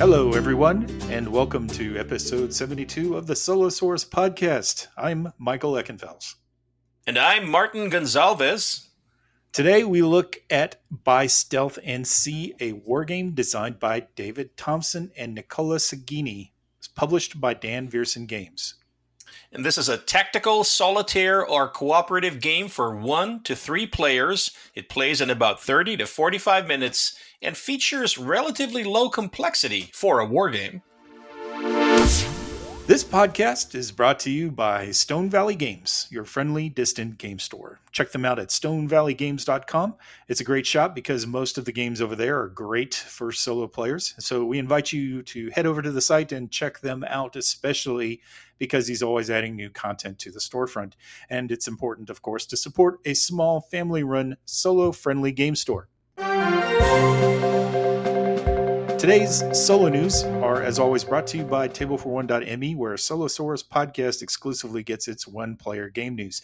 Hello, everyone, and welcome to episode 72 of the Solosaurus podcast. I'm Michael Eckenfels. And I'm Martin Gonzalez. Today we look at By Stealth and See, a wargame designed by David Thompson and Nicola Sagini. It's published by Dan Viersen Games. And this is a tactical, solitaire, or cooperative game for 1 to 3 players. It plays in about 30 to 45 minutes and features relatively low complexity for a wargame. This podcast is brought to you by Stone Valley Games, your friendly, distant game store. Check them out at stonevalleygames.com. It's a great shop because most of the games over there are great for solo players. So we invite you to head over to the site and check them out, especially because he's always adding new content to the storefront. And it's important, of course, to support a small family-run, solo-friendly game store. Today's solo news are, as always, brought to you by TableForOne.me, where Solosaurus podcast exclusively gets its one-player game news.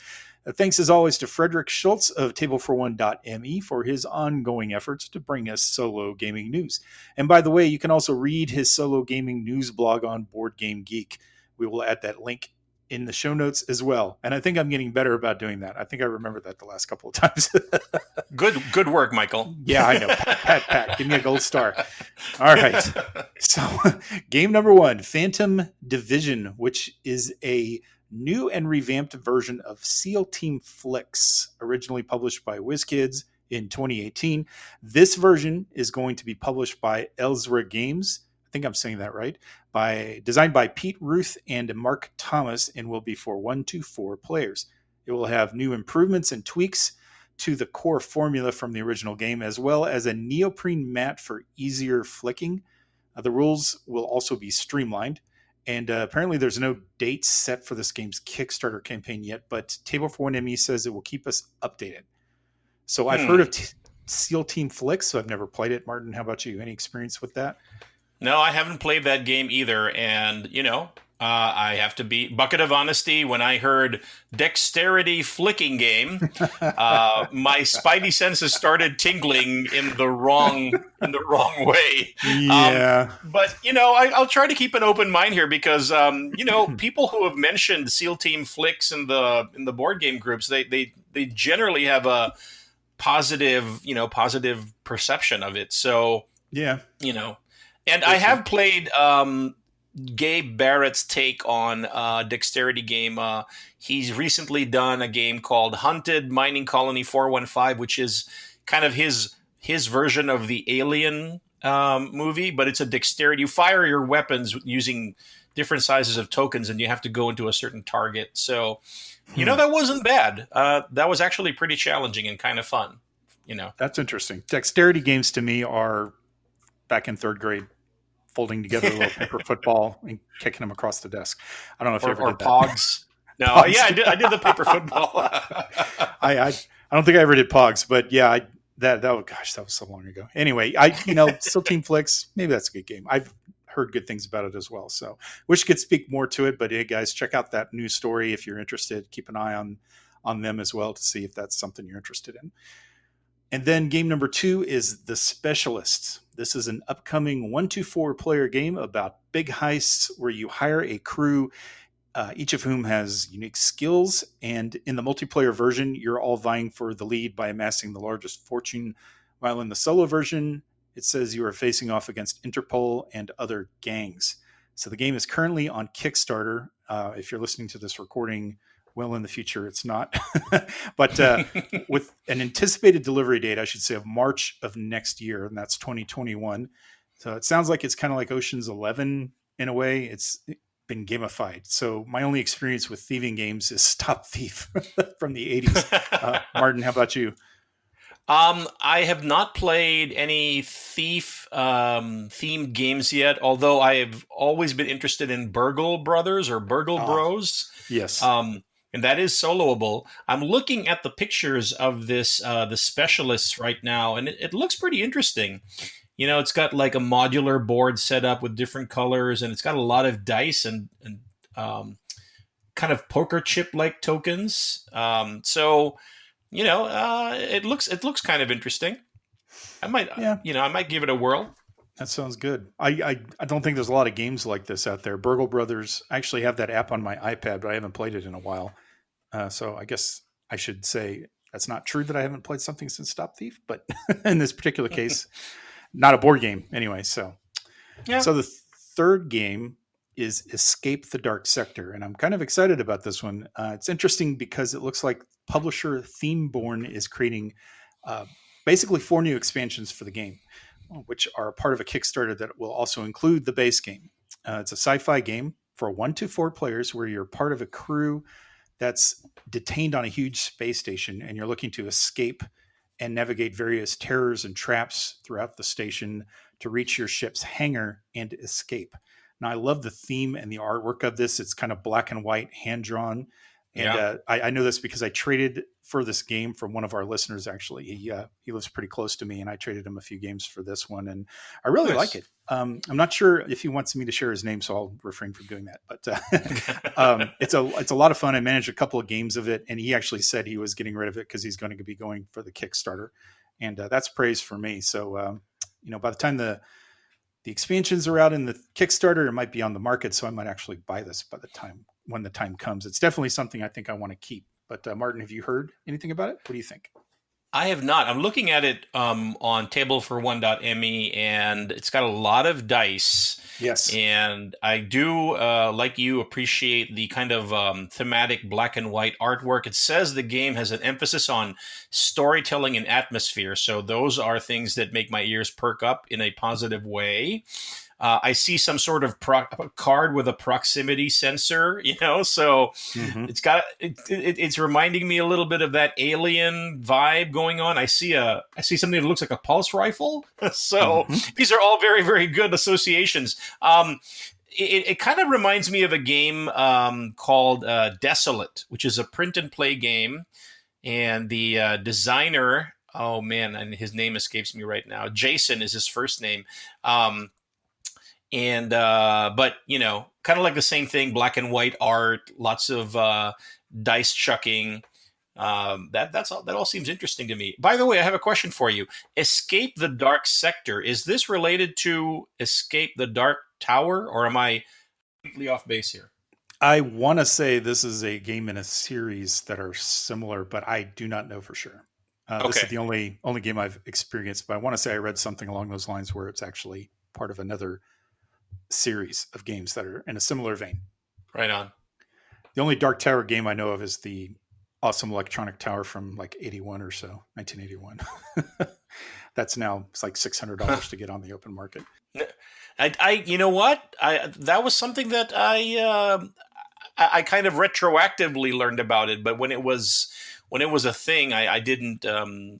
Thanks, as always, to Frederick Schultz of TableForOne.me for his ongoing efforts to bring us solo gaming news. And by the way, you can also read his solo gaming news blog on Board Game Geek. We will add that link in the show notes as well. And I think I'm getting better about doing that. I think I remembered that the last couple of times. Good work, Michael. Yeah, I know. Pat. Give me a gold star. All right. So game number 1, Phantom Division, which is a new and revamped version of SEAL Team Flicks, originally published by WizKids in 2018. This version is going to be published by Slc Games. I think I'm saying that right. Designed by Pete Ruth and Mark Thomas, and will be for 1 to 4 players. It will have new improvements and tweaks to the core formula from the original game, as well as a neoprene mat for easier flicking. The rules will also be streamlined, and apparently there's no date set for this game's Kickstarter campaign yet, but Table for One ME says it will keep us updated. So I've heard of SEAL Team Flicks, so I've never played it. Martin, how about you? Any experience with that? No, I haven't played that game either, and, I have to be bucket of honesty. When I heard dexterity flicking game, my spidey senses started tingling in the wrong way. Yeah. But I'll try to keep an open mind here because people who have mentioned SEAL Team Flicks in the board game groups, they generally have a positive perception of it. So yeah, and I have played Gabe Barrett's take on dexterity game. He's recently done a game called Hunted Mining Colony 415, which is kind of his version of the Alien movie, but it's a dexterity. You fire your weapons using different sizes of tokens, and you have to go into a certain target. So, that wasn't bad. That was actually pretty challenging and kind of fun. That's interesting. Dexterity games to me are back in 3rd grade, folding together a little paper football and kicking them across the desk. I don't know if you ever did that. Pogs. No, Pogs. Yeah, I did the paper football. I don't think I ever did Pogs, but yeah, that was so long ago. Anyway, SEAL Team Flicks, maybe that's a good game. I've heard good things about it as well. So wish I could speak more to it, but hey guys, check out that news story if you're interested. Keep an eye on them as well to see if that's something you're interested in. And then game number 2 is The Specialists. This is an upcoming 1 to 4 player game about big heists where you hire a crew, each of whom has unique skills. And in the multiplayer version, you're all vying for the lead by amassing the largest fortune. While in the solo version, it says you are facing off against Interpol and other gangs. So the game is currently on Kickstarter. If you're listening to this recording, well, in the future, it's not. But with an anticipated delivery date, I should say, of March of next year, and that's 2021. So it sounds like it's kind of like Ocean's 11 in a way. It's been gamified. So my only experience with thieving games is Stop Thief from the 80s. Martin, how about you? I have not played any thief themed games yet, although I have always been interested in Burgle Brothers or Burgle Bros. Yes. And that is soloable. I'm looking at the pictures of this, the Specialists right now, and it looks pretty interesting. It's got like a modular board set up with different colors, and it's got a lot of dice and kind of poker chip-like tokens. So it looks kind of interesting. I might give it a whirl. That sounds good. I don't think there's a lot of games like this out there. Burgle Brothers, I actually have that app on my iPad, but I haven't played it in a while. So I guess I should say that's not true that I haven't played something since Stop Thief, but in this particular case, not a board game anyway. So, Yeah. so the third game is Escape the Dark Sector, and I'm kind of excited about this one. It's interesting because it looks like publisher Themeborn is creating uh, basically 4 new expansions for the game, which are part of a Kickstarter that will also include the base game. It's a sci-fi game for 1 to 4 players where you're part of a crew that's detained on a huge space station and you're looking to escape and navigate various terrors and traps throughout the station to reach your ship's hangar and escape. Now, I love the theme and the artwork of this. It's kind of black and white, hand drawn. And Yeah. I know this because I traded for this game from one of our listeners. Actually, he lives pretty close to me, and I traded him a few games for this one, and I really like Nice. it. I'm not sure if he wants me to share his name, so I'll refrain from doing that. But it's a lot of fun. I managed a couple of games of it, and he actually said he was getting rid of it because he's going to be going for the Kickstarter, and that's praise for me. So by the time the expansions are out in the Kickstarter, it might be on the market, so I might actually buy this by the time when the time comes. It's definitely something I think I want to keep. But Martin, have you heard anything about it? What do you think? I have not. I'm looking at it on tablefor1.me, and it's got a lot of dice. Yes. And I do, like you, appreciate the kind of thematic black and white artwork. It says the game has an emphasis on storytelling and atmosphere. So those are things that make my ears perk up in a positive way. I see some sort of card with a proximity sensor, so Mm-hmm. it's reminding me a little bit of that alien vibe going on. I see something that looks like a pulse rifle. So Mm-hmm. these are all very, very good associations. It kind of reminds me of a game called Desolate, which is a print and play game. And the designer, oh man, and his name escapes me right now. Jason is his first name. But kind of like the same thing, black and white art, lots of dice chucking. That all seems interesting to me. By the way, I have a question for you. Escape the Dark Sector. Is this related to Escape the Dark Tower, or am I completely off base here? I want to say this is a game in a series that are similar, but I do not know for sure. This Okay, is the only game I've experienced, but I want to say I read something along those lines where it's actually part of another series of games that are in a similar vein. right on. The only Dark Tower game I know of is the awesome Electronic Tower from like 81 or so, 1981. That's now it's like $600 to get on the open market. You know what? That was something that I kind of retroactively learned about it, but when it was a thing, I didn't.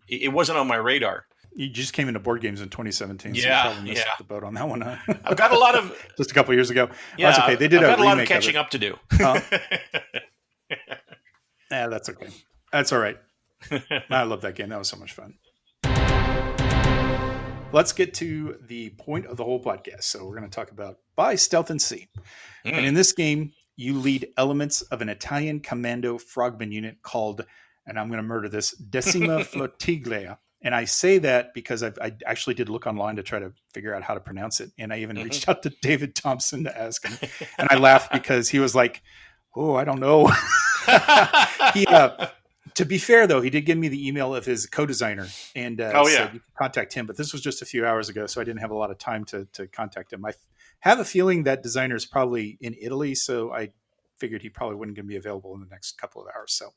It wasn't on my radar. You just came into board games in 2017, so you Yeah, probably missed the boat on that one, huh? I've got a lot of Just a couple of years ago. Oh, yeah. that's okay. They did I've a got a lot of remake catching it. up to do. Huh? Yeah, that's okay. That's all right. I love that game. That was so much fun. Let's get to the point of the whole podcast. So we're going to talk about By Stealth and Sea. And in this game, you lead elements of an Italian commando frogman unit called, and I'm going to murder this, Decima Flottiglia. And I say that because I actually did look online to try to figure out how to pronounce it. And I even reached out to David Thompson to ask him. And I laughed because he was like, oh, I don't know. He, to be fair, though, he did give me the email of his co-designer and said you can contact him. But this was just a few hours ago, so I didn't have a lot of time to contact him. I have a feeling that designer is probably in Italy, so I figured he probably wouldn't going to be available in the next couple of hours. So,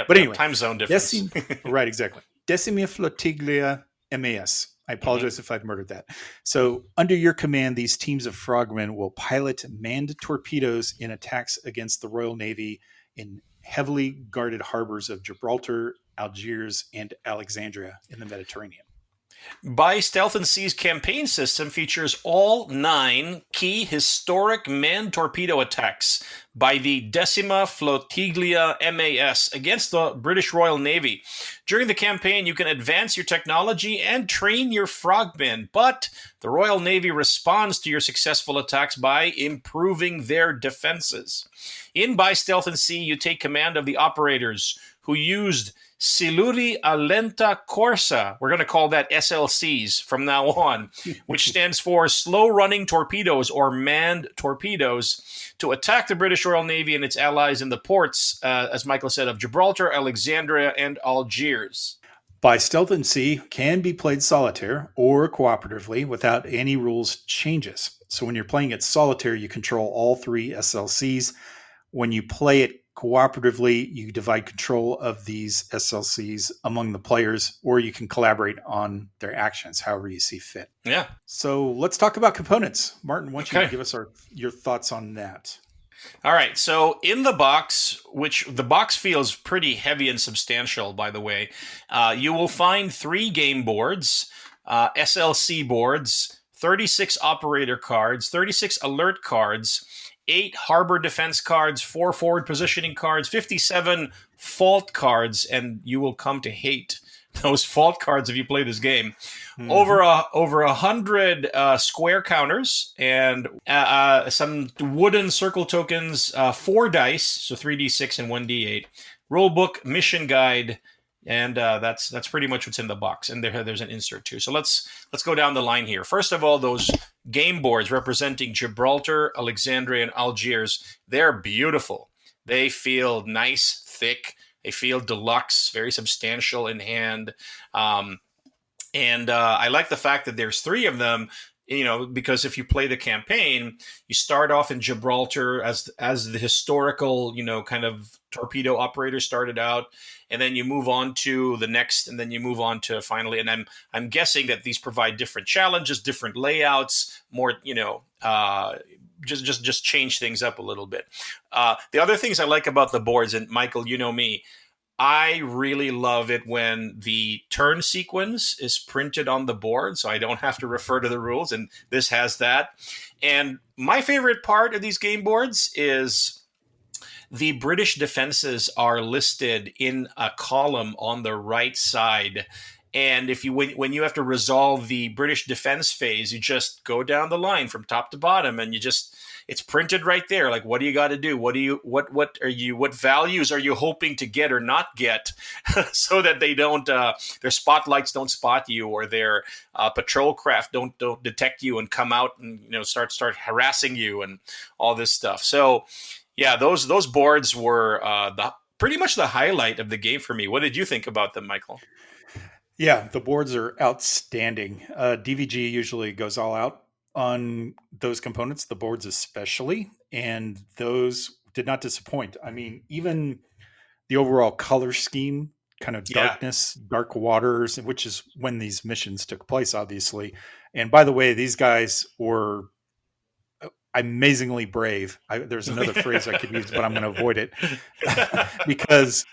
but anyway, time zone difference. Right, exactly. Decima Flottiglia MAS. I apologize if I've murdered that. So, under your command, these teams of frogmen will pilot manned torpedoes in attacks against the Royal Navy in heavily guarded harbors of Gibraltar, Algiers, and Alexandria in the Mediterranean. By Stealth and Sea's campaign system features all 9 key historic manned torpedo attacks by the Decima Flottiglia MAS against the British Royal Navy. During the campaign, you can advance your technology and train your frogmen, but the Royal Navy responds to your successful attacks by improving their defenses. In By Stealth and Sea, you take command of the operators who used Siluri Alenta Corsa. We're going to call that SLCs from now on, which stands for Slow Running Torpedoes or Manned Torpedoes, to attack the British Royal Navy and its allies in the ports, as Michael said, of Gibraltar, Alexandria, and Algiers. By Stealth and Sea can be played solitaire or cooperatively without any rules changes. So when you're playing it solitaire, you control all three SLCs. When you play it cooperatively, you divide control of these SLCs among the players, or you can collaborate on their actions, however you see fit. Yeah. So let's talk about components. Martin, why don't you give us your thoughts on that? All right. So in the box, which the box feels pretty heavy and substantial, by the way, you will find 3 game boards, SLC boards, 36 operator cards, 36 alert cards, 8 harbor defense cards, 4 forward positioning cards, 57 fault cards, and you will come to hate those fault cards if you play this game. Mm-hmm. Over 100 square counters and some wooden circle tokens, 4 dice, so 3d6 and 1d8, rulebook, mission guide, and that's pretty much what's in the box. And there's an insert too. So let's go down the line here. First of all, those game boards representing Gibraltar, Alexandria, and Algiers, they're beautiful. They feel nice, thick. They feel deluxe, very substantial in hand. And I like the fact that there's 3 of them, because if you play the campaign, you start off in Gibraltar as the historical, kind of torpedo operator started out, and then you move on to the next, and then you move on to finally, and I'm guessing that these provide different challenges, different layouts, more, just change things up a little bit. The other things I like about the boards, and Michael, you know me, I really love it when the turn sequence is printed on the board, so I don't have to refer to the rules, and this has that. And my favorite part of these game boards is the British defenses are listed in a column on the right side. And when you have to resolve the British defense phase, you just go down the line from top to bottom, and it's printed right there. Like, what do you got to do? What values are you hoping to get or not get, so that they don't, their spotlights don't spot you, or their patrol craft don't detect you and come out and start harassing you and all this stuff. So, yeah, those boards were pretty much the highlight of the game for me. What did you think about them, Michael? Yeah, the boards are outstanding. DVG usually goes all out on those components, the boards especially, and those did not disappoint. I mean, even the overall color scheme, kind of darkness, dark waters, which is when these missions took place, obviously. And by the way, these guys were amazingly brave. There's another phrase I could use, but I'm going to avoid it because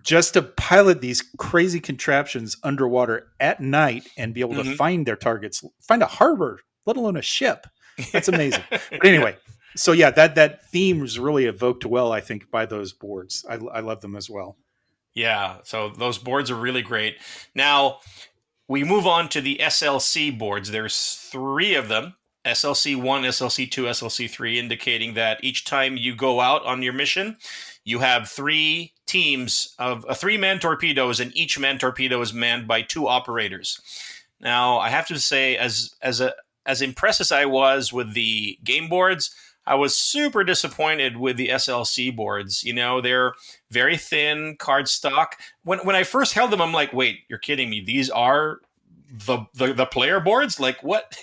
just to pilot these crazy contraptions underwater at night and be able to find their targets, find a harbor, let alone a ship. That's amazing. But anyway, so yeah, that theme was really evoked well, I think, by those boards. I love them as well. Yeah, so those boards are really great. Now, we move on to the SLC boards. There's 3 of them. SLC 1, SLC 2, SLC 3, indicating that each time you go out on your mission, you have 3 teams of 3-man torpedoes, and each man torpedo is manned by 2 operators. Now, I have to say, as impressed as I was with the game boards, I was super disappointed with the SLC boards. They're very thin cardstock. When I first held them, I'm like, wait, you're kidding me? These are the player boards? Like, what?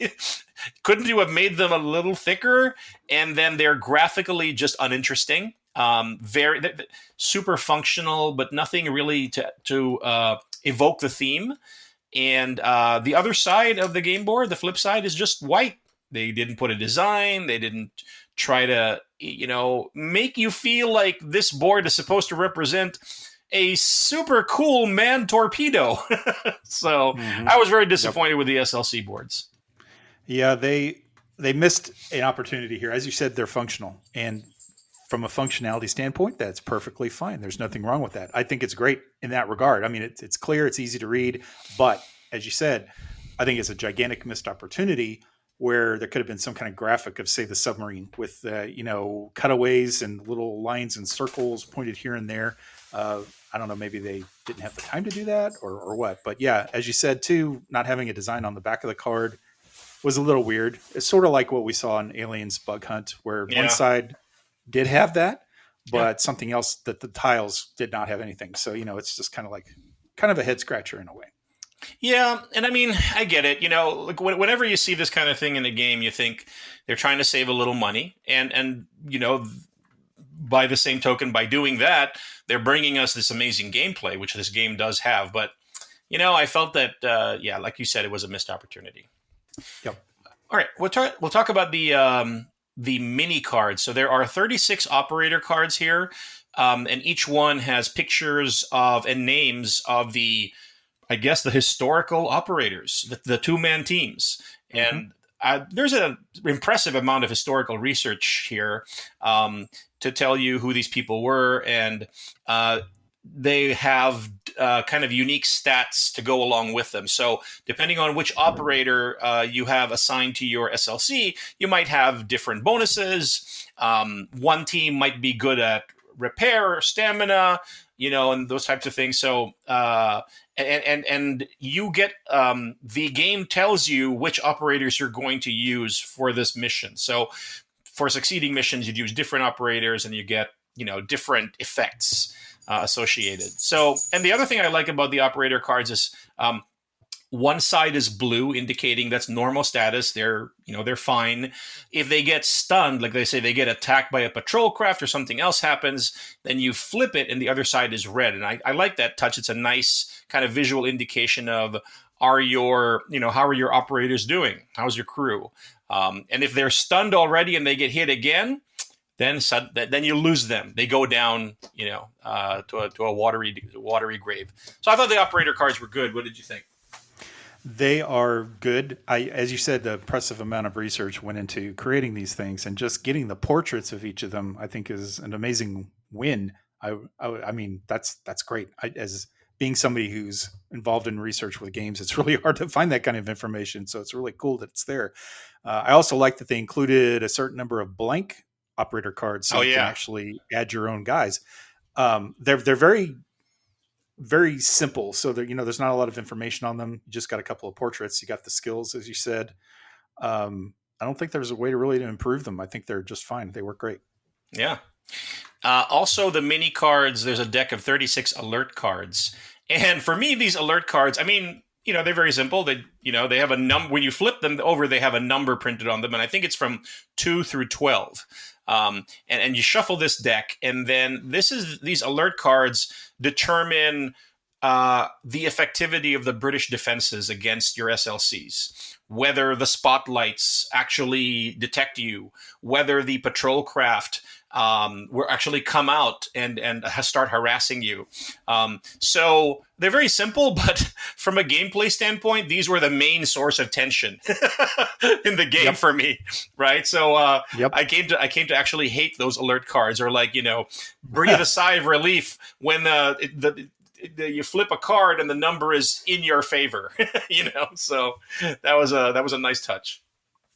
Couldn't you have made them a little thicker? And then they're graphically just uninteresting. Very super functional, but nothing really to evoke the theme. And the other side of the game board, the flip side, is just white. They didn't put a design. They didn't try to, make you feel like this board is supposed to represent a super cool manned torpedo. So I was very disappointed with the SLC boards. Yeah, they missed an opportunity here. As you said, they're functional, and from a functionality standpoint, that's perfectly fine. There's nothing wrong with that. I think it's great in that regard. I mean, it's clear, it's easy to read, but as you said, I think it's a gigantic missed opportunity where there could have been some kind of graphic of, say, the submarine with, cutaways and little lines and circles pointed here and there. I don't know, maybe they didn't have the time to do that or what. But yeah, as you said too, not having a design on the back of the card was a little weird. It's sort of like what we saw in Aliens Bug Hunt, where one Yeah. side did have that, Yeah. but something else that the tiles did not have anything. So, it's just kind of a head scratcher in a way. Yeah, and I mean, I get it. Like whenever you see this kind of thing in a game, you think they're trying to save a little money, and by the same token, by doing that, they're bringing us this amazing gameplay, which this game does have. But I felt that, yeah, like you said, it was a missed opportunity. Yep. All right, we'll talk about the mini cards. So there are 36 operator cards here, and each one has pictures of and names of I guess, the historical operators, the two-man teams. And there's an impressive amount of historical research here to tell you who these people were. And they have kind of unique stats to go along with them. So depending on which operator you have assigned to your SLC, you might have different bonuses. One team might be good at repair or stamina, and those types of things. So, and you get the game tells you which operators you're going to use for this mission. So for succeeding missions, you'd use different operators, and you get different effects associated. So, and the other thing I like about the operator cards is one side is blue, indicating that's normal status. They're fine. If they get stunned, like they say, they get attacked by a patrol craft or something else happens, then you flip it and the other side is red. And I like that touch. It's a nice kind of visual indication of how are your operators doing? How's your crew? And if they're stunned already and they get hit again, then you lose them. They go down, to a watery grave. So I thought the operator cards were good. What did you think? They are good. As you said, the impressive amount of research went into creating these things, and just getting the portraits of each of them, I think, is an amazing win. I mean, that's great. As being somebody who's involved in research with games, it's really hard to find that kind of information. So it's really cool that it's there. I also like that they included a certain number of blank operator cards, so you can actually add your own guys. They're very, very simple. So there's not a lot of information on them. You just got a couple of portraits. You got the skills, as you said. I don't think there's a way to improve them. I think they're just fine. They work great. Yeah. Also, the mini cards, there's a deck of 36 alert cards. And for me, these alert cards, I mean, they're very simple. They have a number. When you flip them over, they have a number printed on them. And I think it's from 2 through 12. And you shuffle this deck, and then these alert cards determine the effectivity of the British defenses against your SLCs, whether the spotlights actually detect you, whether the patrol craft will actually come out and start harassing you. So they're very simple, but from a gameplay standpoint, these were the main source of tension in the game for me, right? So I came to actually hate those alert cards, or breathe a sigh of relief when you flip a card and the number is in your favor, So that was a nice touch.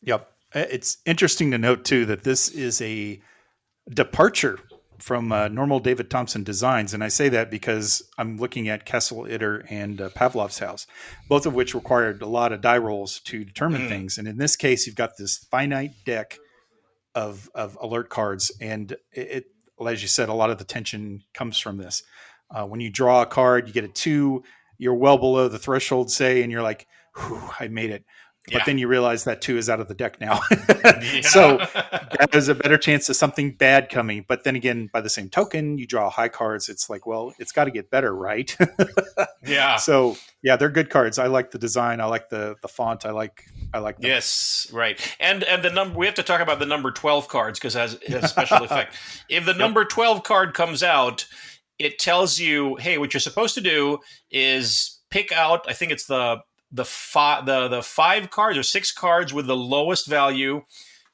Yep. It's interesting to note too that this is a departure from normal David Thompson designs. And I say that because I'm looking at Kessel, Itter, and Pavlov's house, both of which required a lot of die rolls to determine things. And in this case, you've got this finite deck of alert cards. And it, as you said, a lot of the tension comes from this. When you draw a card, you get a 2, you're well below the threshold, say, and you're like, I made it. But then you realize that 2 is out of the deck now. So there's a better chance of something bad coming. But then again, by the same token, you draw high cards. It's like, well, it's got to get better, right? Yeah. So yeah, they're good cards. I like the design. I like the font. I like them. Yes, right. And the number, we have to talk about the number 12 cards because it has a special effect. If the number 12 card comes out, it tells you, hey, what you're supposed to do is pick out, I think it's the 5 cards or 6 cards with the lowest value,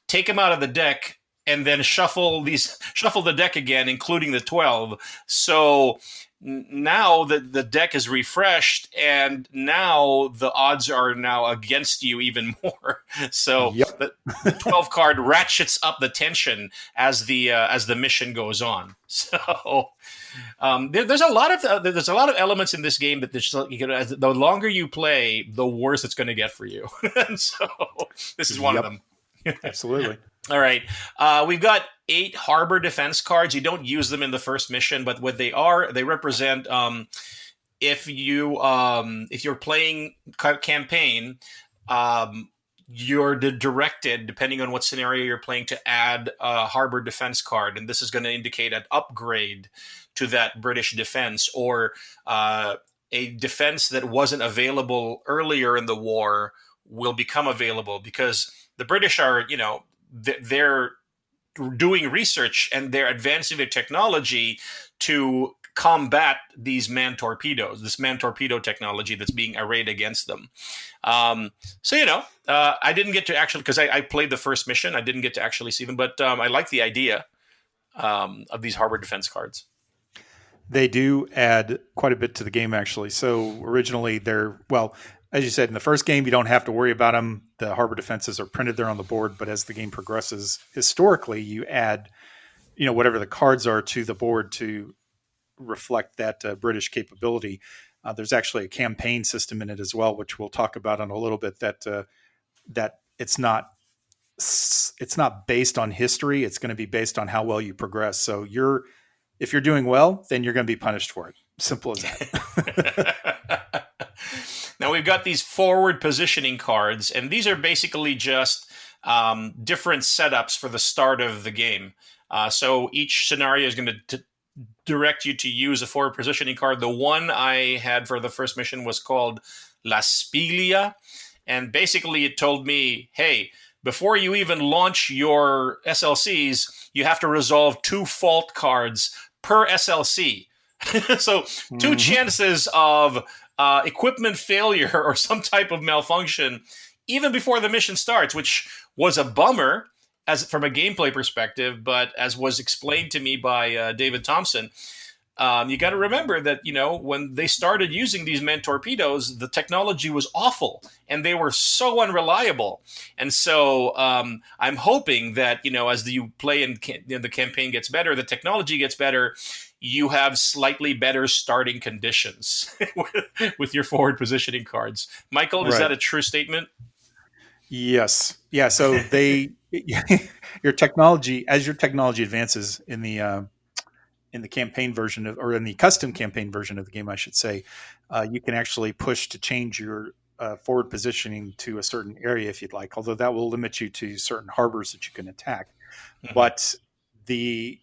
take them out of the deck, and then shuffle the deck again, including the 12. So now the deck is refreshed, and now the odds are now against you even more. So Yep. the 12 card ratchets up the tension as the mission goes on. So there's a lot of elements in this game that the longer you play, the worse it's going to get for you. And so this is one of Yep. them. Absolutely. All right. We've got 8 harbor defense cards. You don't use them in the first mission, but what they are, they represent if you're playing campaign, you're directed, depending on what scenario you're playing, to add a harbor defense card, and this is going to indicate an upgrade to that British defense, or a defense that wasn't available earlier in the war will become available, because the British are, they're doing research and they're advancing their technology to combat these man torpedoes, this man torpedo technology that's being arrayed against them. I didn't get to actually, because I played the first mission, I didn't get to actually see them, but I like the idea of these harbor defense cards. They do add quite a bit to the game, actually. So originally as you said, in the first game, you don't have to worry about them. The harbor defenses are printed there on the board, but as the game progresses, historically, you add, whatever the cards are to the board to reflect that British capability. There's actually a campaign system in it as well, which we'll talk about in a little bit. That it's not based on history. It's going to be based on how well you progress. So if you're doing well, then you're going to be punished for it. Simple as that. Now we've got these forward positioning cards, and these are basically just different setups for the start of the game. So each scenario is going to direct you to use a forward positioning card. The one I had for the first mission was called La Spiglia, and basically it told me, hey, before you even launch your SLCs, you have to resolve 2 fault cards per SLC. So 2 chances of equipment failure or some type of malfunction even before the mission starts, which was a bummer from a gameplay perspective. But as was explained to me by David Thompson, you got to remember that, when they started using these man torpedoes, the technology was awful and they were so unreliable. And so I'm hoping that, as you play and the campaign gets better, the technology gets better, you have slightly better starting conditions with your forward positioning cards. Michael, is that a true statement? Yes. Yeah. So your technology advances in the campaign version or in the custom campaign version of the game, I should say, you can actually push to change your forward positioning to a certain area if you'd like, although that will limit you to certain harbors that you can attack. Mm-hmm. But the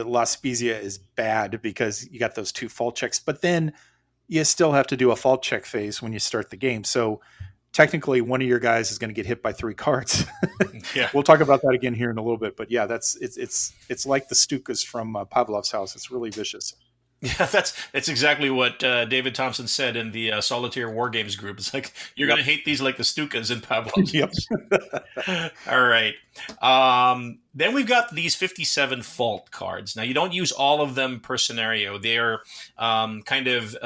La Spezia is bad because you got those 2 fault checks, but then you still have to do a fault check phase when you start the game. So technically one of your guys is going to get hit by 3 cards. Yeah. We'll talk about that again here in a little bit, but yeah, it's like the Stukas from Pavlov's house. It's really vicious. Yeah, that's exactly what David Thompson said in the Solitaire War Games group. It's like, you're going to hate these like the Stukas in Pavlov's house. All right. Then we've got these 57 fault cards. Now, you don't use all of them per scenario. They're kind of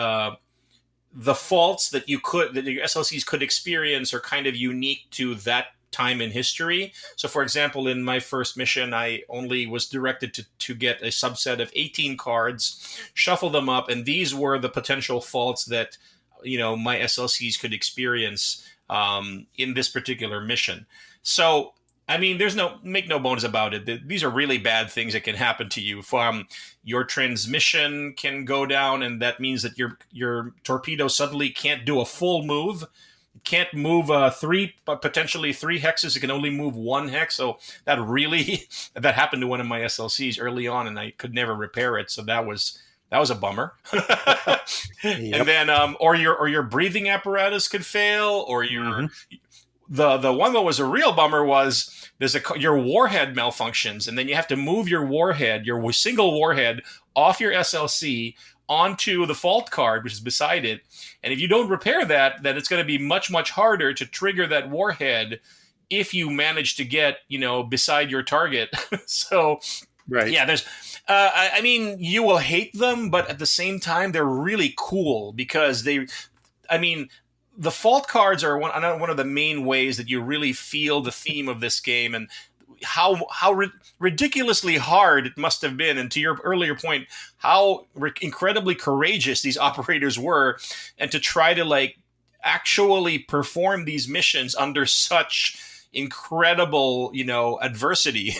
the faults that your SLCs could experience are kind of unique to that time in history. So, for example, in my first mission, I only was directed to get a subset of 18 cards, shuffle them up, and these were the potential faults that my SLCs could experience in this particular mission. So, I mean, make no bones about it. These are really bad things that can happen to you. Your transmission can go down, and that means that your torpedo suddenly can't do a full move. It can't move potentially 3 hexes. It can only move 1 hex. So that happened to one of my SLCs early on, and I could never repair it. So that was a bummer. Yep. And then, or your breathing apparatus could fail, or your the one that was a real bummer was your warhead malfunctions, and then you have to move your single warhead off your SLC onto the fault card, which is beside it. And if you don't repair that, then it's going to be much, much harder to trigger that warhead if you manage to get, beside your target. So Right. Yeah, there's. I mean, you will hate them, but at the same time, they're really cool because they. I mean, the fault cards are one of the main ways that you really feel the theme of this game and how ridiculously hard it must have been. And to your earlier point, how incredibly courageous these operators were, and to try to like actually perform these missions under such incredible, adversity,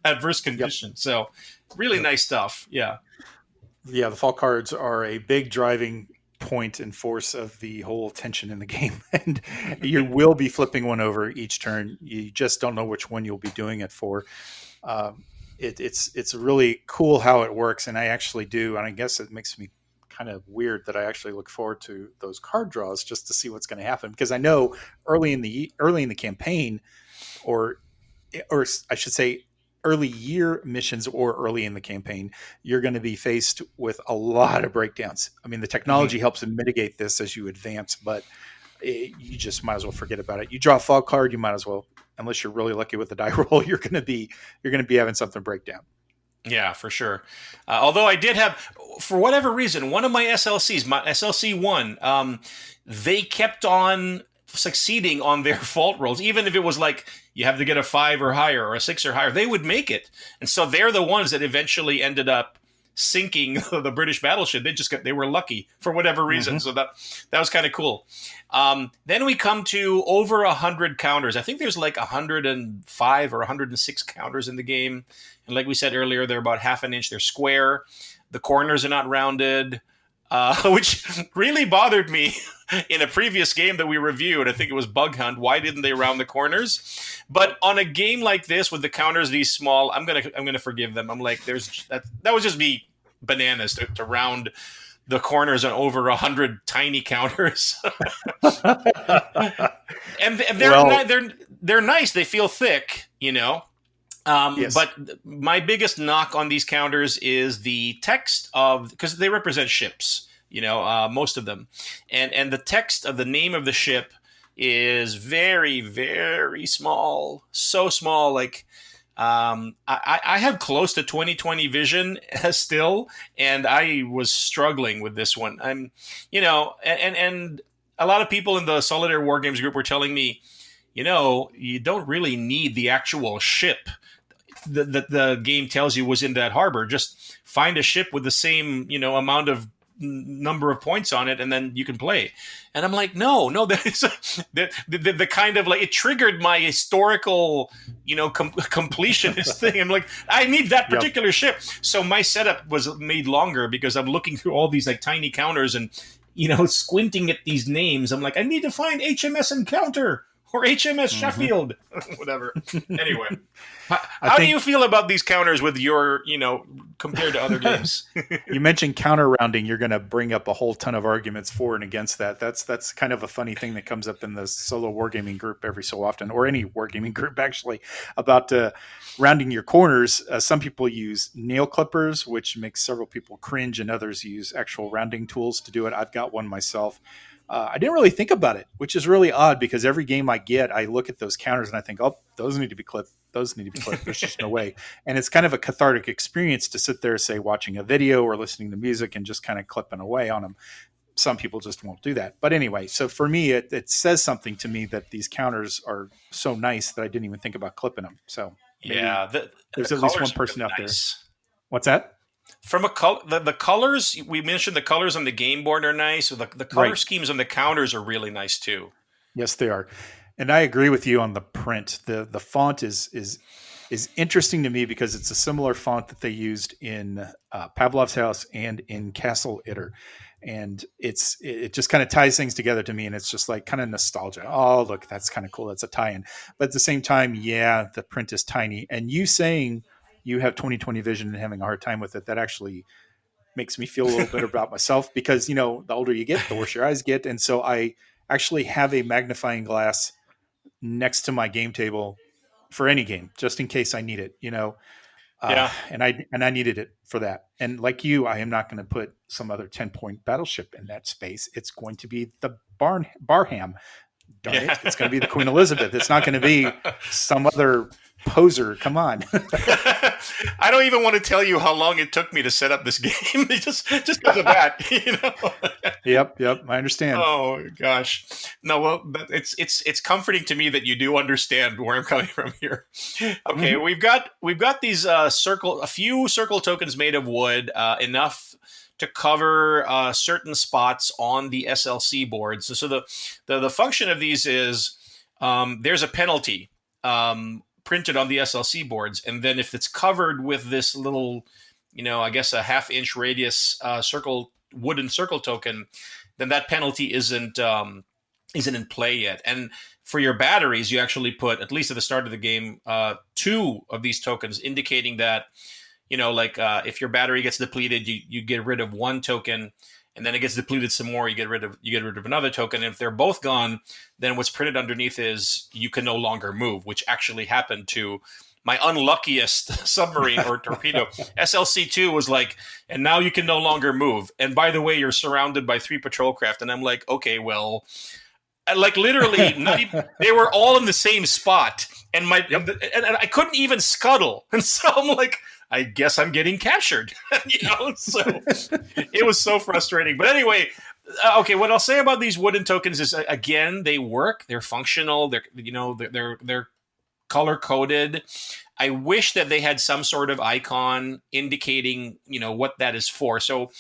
adverse Yep. conditions. So really Yep. nice stuff. Yeah. Yeah, the fall cards are a big driving point and force of the whole tension in the game. And you will be flipping one over each turn. You just don't know which one you'll be doing it for. Um, it's really cool how it works, and I actually do. And I guess it makes me kind of weird that I actually look forward to those card draws just to see what's going to happen, because I know early in the campaign, or I should say early year missions or early in the campaign, you're going to be faced with a lot of breakdowns. I mean, the Mhm. technology helps to mitigate this as you advance, but you just might as well forget about it. You draw a fall card, you might as well, unless you're really lucky with the die roll, you're going to be having something break down. Yeah, for sure. Although I did have, for whatever reason, one of my SLCs, my SLC one, they kept on succeeding on their fault rolls, even if it was like you have to get a 5 or higher or a 6 or higher, they would make it. And so they're the ones that eventually ended up sinking the British battleship. They were lucky for whatever reason. Mm-hmm. So that was kind of cool. Then we come to over 100 counters. I think there's like 105 or 106 counters in the game. And like we said earlier, they're about half an inch. They're square. The corners are not rounded, which really bothered me in a previous game that we reviewed. I think it was Bug Hunt. Why didn't they round the corners? But on a game like this with the counters these small, I'm gonna forgive them. I'm like, that would just be bananas to round the corners on over 100 tiny counters. And Well, they're nice. They feel thick, yes. but my biggest knock on these counters is the text of, because they represent ships, most of them, and the text of the name of the ship is very, very small, so small. Like, I have close to 20/20 vision still, and I was struggling with this one. And a lot of people in the Solitaire War Games group were telling me, you don't really need the actual ship that the game tells you was in that harbor. Just find a ship with the same, amount of number of points on it, and then you can play. And I'm like, no, that is the kind of like, it triggered my historical, completionist thing. I'm like, I need that Yep. particular ship. So my setup was made longer because I'm looking through all these like tiny counters and squinting at these names. I'm like, I need to find HMS Encounter or HMS Mm-hmm. Sheffield, whatever. Anyway, how, I how do you think feel about these counters with your, compared to other games? you mentioned counter rounding. You're going to bring up a whole ton of arguments for and against that. That's kind of a funny thing that comes up in the solo wargaming group every so often, or any wargaming group actually, about rounding your corners. Some people use nail clippers, which makes several people cringe, and others use actual rounding tools to do it. I've got one myself. I didn't really think about it, which is really odd, because every game I get, I look at those counters and I think, oh, those need to be clipped. Those need to be clipped. There's just no way. And it's kind of a cathartic experience to sit there, say, watching a video or listening to music and just kind of clipping away on them. Some people just won't do that. But anyway, so for me, it says something to me that these counters are so nice that I didn't even think about clipping them. So maybe Yeah, and the there's at least one colors are person really out there. nice. What's that? From a color, the colors we mentioned, the colors on the game board are nice. The color Right. schemes on the counters are really nice too. Yes, they are. And I agree with you on the print. The font is interesting to me because it's a similar font that they used in Pavlov's House and in Castle Itter. And it just kind of ties things together to me, and it's just like kind of nostalgia. Oh, look, that's kind of cool. That's a tie-in. But at the same time, yeah, the print is tiny. And you saying you have 20/20 vision and having a hard time with it, that actually makes me feel a little better about myself, because the older you get, the worse your eyes get. And so I actually have a magnifying glass next to my game table for any game, just in case I need it, Yeah, and I needed it for that. And like you, I am not going to put some other 10-point battleship in that space. It's going to be the Barham. Darn it! yeah, It's going to be the Queen Elizabeth. It's not going to be some other Poser, come on. I don't even want to tell you how long it took me to set up this game, just because of that. Yep, I understand. Oh gosh, no. Well, it's comforting to me that you do understand where I'm coming from here. Okay, Mm-hmm. we've got these a few circle tokens made of wood, enough to cover certain spots on the SLC boards. So the function of these is there's a penalty printed on the SLC boards, and then if it's covered with this little, I guess a half-inch radius wooden circle token, then that penalty isn't in play yet. And for your batteries, you actually put, at least at the start of the game, two of these tokens, indicating that, if your battery gets depleted, you get rid of one token, and then it gets depleted some more, you get rid of another token. And if they're both gone, then what's printed underneath is you can no longer move, which actually happened to my unluckiest submarine or torpedo. SLC2 was like, and now you can no longer move. And by the way, you're surrounded by 3 patrol craft. And I'm like, okay, well, like literally, they were all in the same spot. And and I couldn't even scuttle. And so I'm like, I guess I'm getting captured. So it was so frustrating. But anyway, okay, what I'll say about these wooden tokens is, again, they work. They're functional. They're color coded. I wish that they had some sort of icon indicating, what that is for. So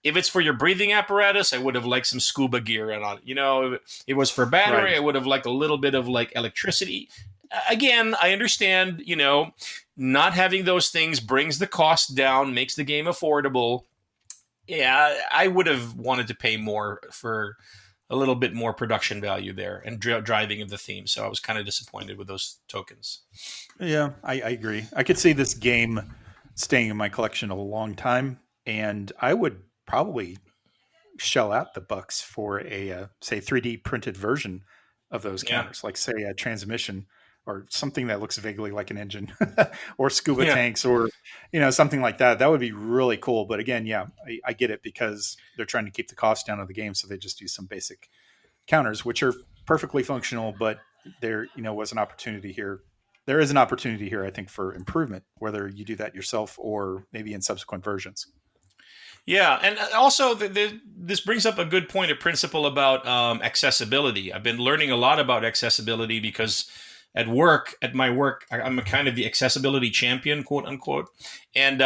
if it's for your breathing apparatus, I would have liked some scuba gear on it. If it was for battery, right, I would have liked a little bit of like electricity. Again, I understand, not having those things brings the cost down, makes the game affordable. Yeah, I would have wanted to pay more for a little bit more production value there and driving of the theme. So I was kind of disappointed with those tokens. Yeah, I agree. I could see this game staying in my collection a long time, and I would probably shell out the bucks for a, say, 3D printed version of those counters, like, say, a transmission or something that looks vaguely like an engine or scuba tanks or, something like that. That would be really cool. But again, I get it, because they're trying to keep the cost down of the game. So they just use some basic counters, which are perfectly functional, but there, was an opportunity here. There is an opportunity here, I think, for improvement, whether you do that yourself or maybe in subsequent versions. Yeah, and also this brings up a good point of principle about accessibility. I've been learning a lot about accessibility because at my work, I'm a kind of the accessibility champion, quote unquote. And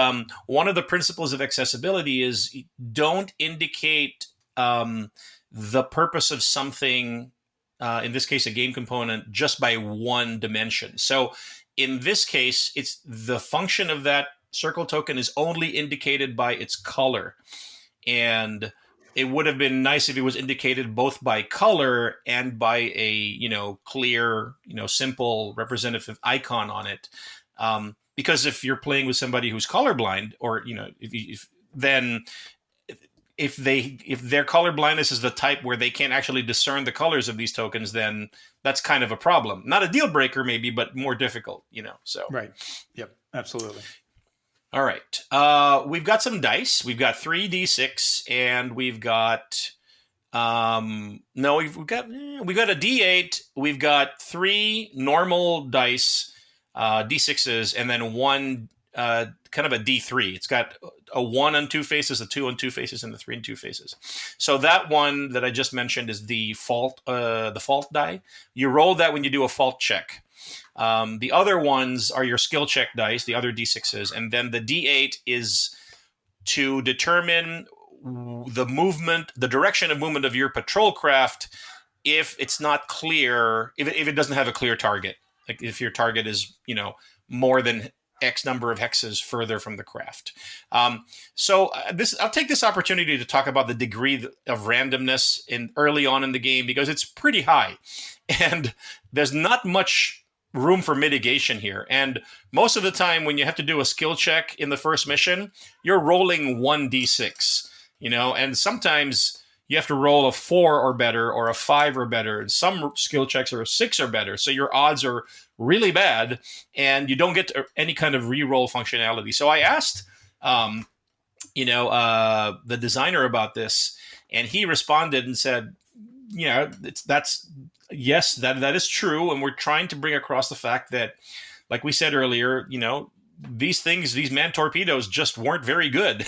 one of the principles of accessibility is don't indicate the purpose of something, in this case, a game component, just by one dimension. So in this case, it's the function of that circle token is only indicated by its color. And it would have been nice if it was indicated both by color and by a, clear, simple representative icon on it. Because if you're playing with somebody who's colorblind, or, if their color blindness is the type where they can't actually discern the colors of these tokens, then that's kind of a problem. Not a deal breaker, maybe, but more difficult, so. Right. Yep. Absolutely. All right. We've got some dice. We've got 3d6, and we've got we've got a d8. We've got 3 normal dice, d6s, and then one kind of a d3. It's got a 1 on 2 faces, a 2 on 2 faces, and a 3 on 2 faces. So that one that I just mentioned is the fault die. You roll that when you do a fault check. The other ones are your skill check dice, the other d6s, and then the d8 is to determine the direction of movement of your patrol craft if it's not clear, if it doesn't have a clear target. Like if your target is, more than X number of hexes further from the craft. So I'll take this opportunity to talk about the degree of randomness early on in the game, because it's pretty high, and there's not much room for mitigation here. And most of the time when you have to do a skill check in the first mission, you're rolling 1d6, and sometimes you have to roll a 4 or better or a 5 or better. And some skill checks are a 6 or better. So your odds are really bad, and you don't get any kind of re-roll functionality. So I asked, the designer about this, and he responded and said, yes, that is true. And we're trying to bring across the fact that like we said earlier, these things, these man torpedoes just weren't very good,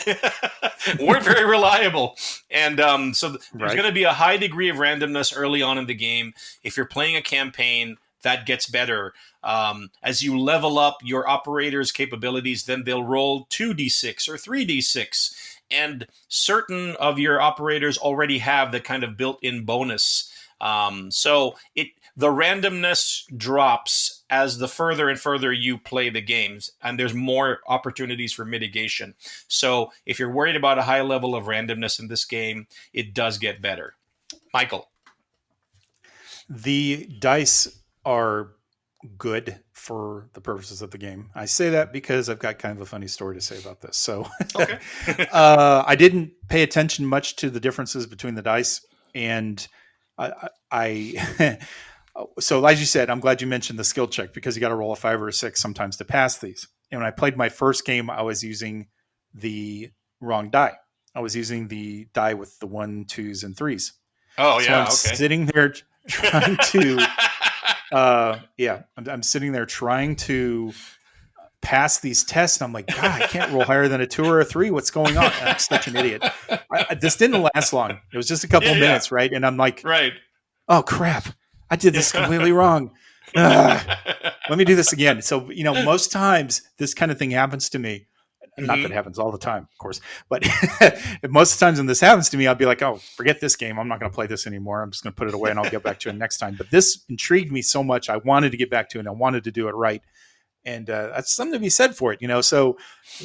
weren't very reliable. And so there's Right. going to be a high degree of randomness early on in the game. If you're playing a campaign, that gets better. As you level up your operator's capabilities, then they'll roll 2d6 or 3d6. And certain of your operators already have the kind of built-in bonus. So the randomness drops as the further and further you play the games, and there's more opportunities for mitigation. So if you're worried about a high level of randomness in this game, it does get better. Michael. The dice are good for the purposes of the game. I say that because I've got kind of a funny story to say about this. So Okay. I didn't pay attention much to the differences between the dice. And I so as you said, I'm glad you mentioned the skill check, because you got to roll a 5 or a 6 sometimes to pass these. And when I played my first game, I was using the wrong die. I was using the die with the 1, 2s, and 3s. Oh, So yeah. I'm Okay. sitting there trying to I'm sitting there trying to pass these tests, and I'm like, God, I can't roll higher than a 2 or a 3. What's going on? And I'm such an idiot. This didn't last long. It was just a couple of minutes, right? And I'm like, Right. oh crap, I did this completely wrong. Let me do this again. So most times this kind of thing happens to me. Not that it happens all the time, of course, but most of the times when this happens to me, I'll be like, oh, forget this game. I'm not going to play this anymore. I'm just going to put it away and I'll get back to it next time. But this intrigued me so much. I wanted to get back to it and I wanted to do it right. And that's something to be said for it, So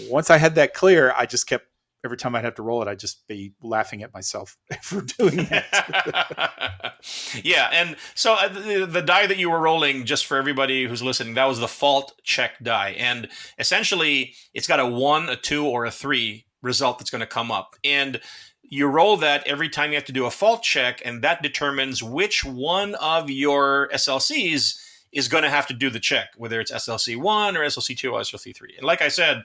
once I had that clear, I just kept, every time I'd have to roll it, I'd just be laughing at myself for doing that. Yeah. And so the die that you were rolling, just for everybody who's listening, that was the fault check die. And essentially it's got a 1, a 2, or a 3 result that's going to come up. And you roll that every time you have to do a fault check, and that determines which one of your SLCs is going to have to do the check, whether it's SLC1 or SLC2 or SLC3. And like I said,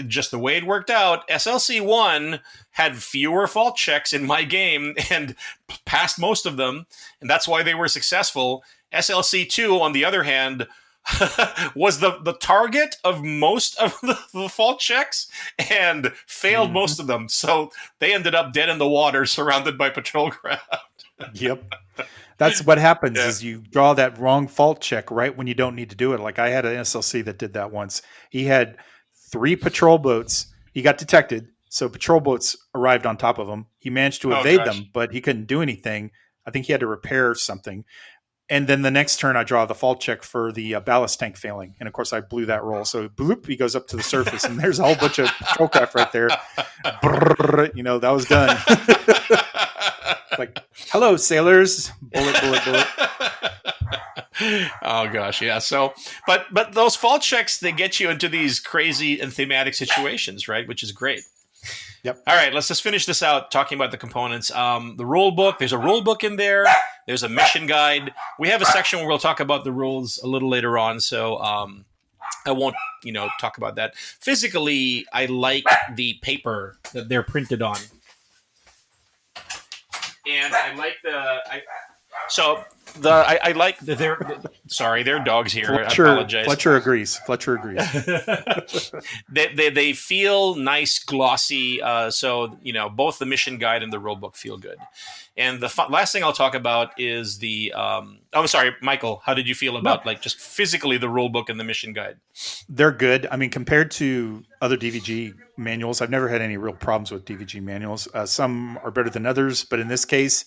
just the way it worked out, SLC1 had fewer fault checks in my game and passed most of them, and that's why they were successful. SLC2, on the other hand, was the target of most of the fault checks and failed most of them. So they ended up dead in the water, surrounded by patrol craft. Yep. That's what happens is you draw that wrong fault check right when you don't need to do it. Like I had an SLC that did that once. He had 3 patrol boats. He got detected. So patrol boats arrived on top of him. He managed to evade them, but he couldn't do anything. I think he had to repair something. And then the next turn I draw the fault check for the ballast tank failing. And of course I blew that roll. So bloop, he goes up to the surface and there's a whole bunch of patrol craft right there. Brrr, that was done. Like, hello, sailors. Bullet, bullet, bullet. Oh gosh, yeah. So, but those fault checks, they get you into these crazy and thematic situations, right? Which is great. Yep. All right, let's just finish this out talking about the components. The rule book. There's a rule book in there. There's a mission guide. We have a section where we'll talk about the rules a little later on. So I won't, talk about that. Physically, I like the paper that they're printed on. And I like I like sorry, there are dogs here. I apologize. Fletcher agrees. They feel nice, glossy. So both the mission guide and the rule book feel good. And the last thing I'll talk about is the. I'm sorry, Michael. How did you feel about just physically the rule book and the mission guide? They're good. I mean, compared to other DVG manuals, I've never had any real problems with DVG manuals. Some are better than others, but in this case,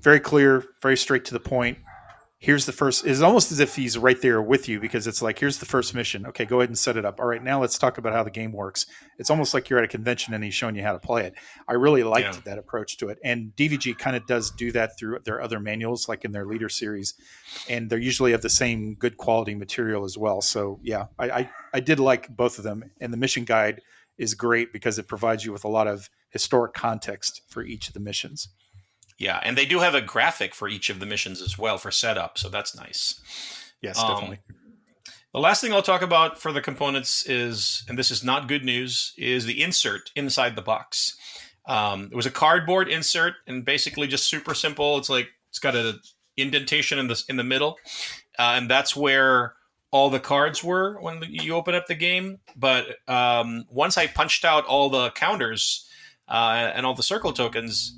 very clear, very straight to the point. Here's the first. It's almost as if he's right there with you, because it's like, here's the first mission. Okay, go ahead and set it up. All right, now let's talk about how the game works. It's almost like you're at a convention and he's showing you how to play it. I really liked that approach to it. And DVG kind of does do that through their other manuals, like in their leader series. And they're usually of the same good quality material as well. So yeah, I did like both of them. And the mission guide is great because it provides you with a lot of historic context for each of the missions. Yeah, and they do have a graphic for each of the missions as well for setup, so that's nice. Yes, definitely. The last thing I'll talk about for the components is, and this is not good news, is the insert inside the box. It was a cardboard insert, and basically just super simple. It's got an indentation in the middle, and that's where all the cards were when you open up the game. But once I punched out all the counters and all the circle tokens,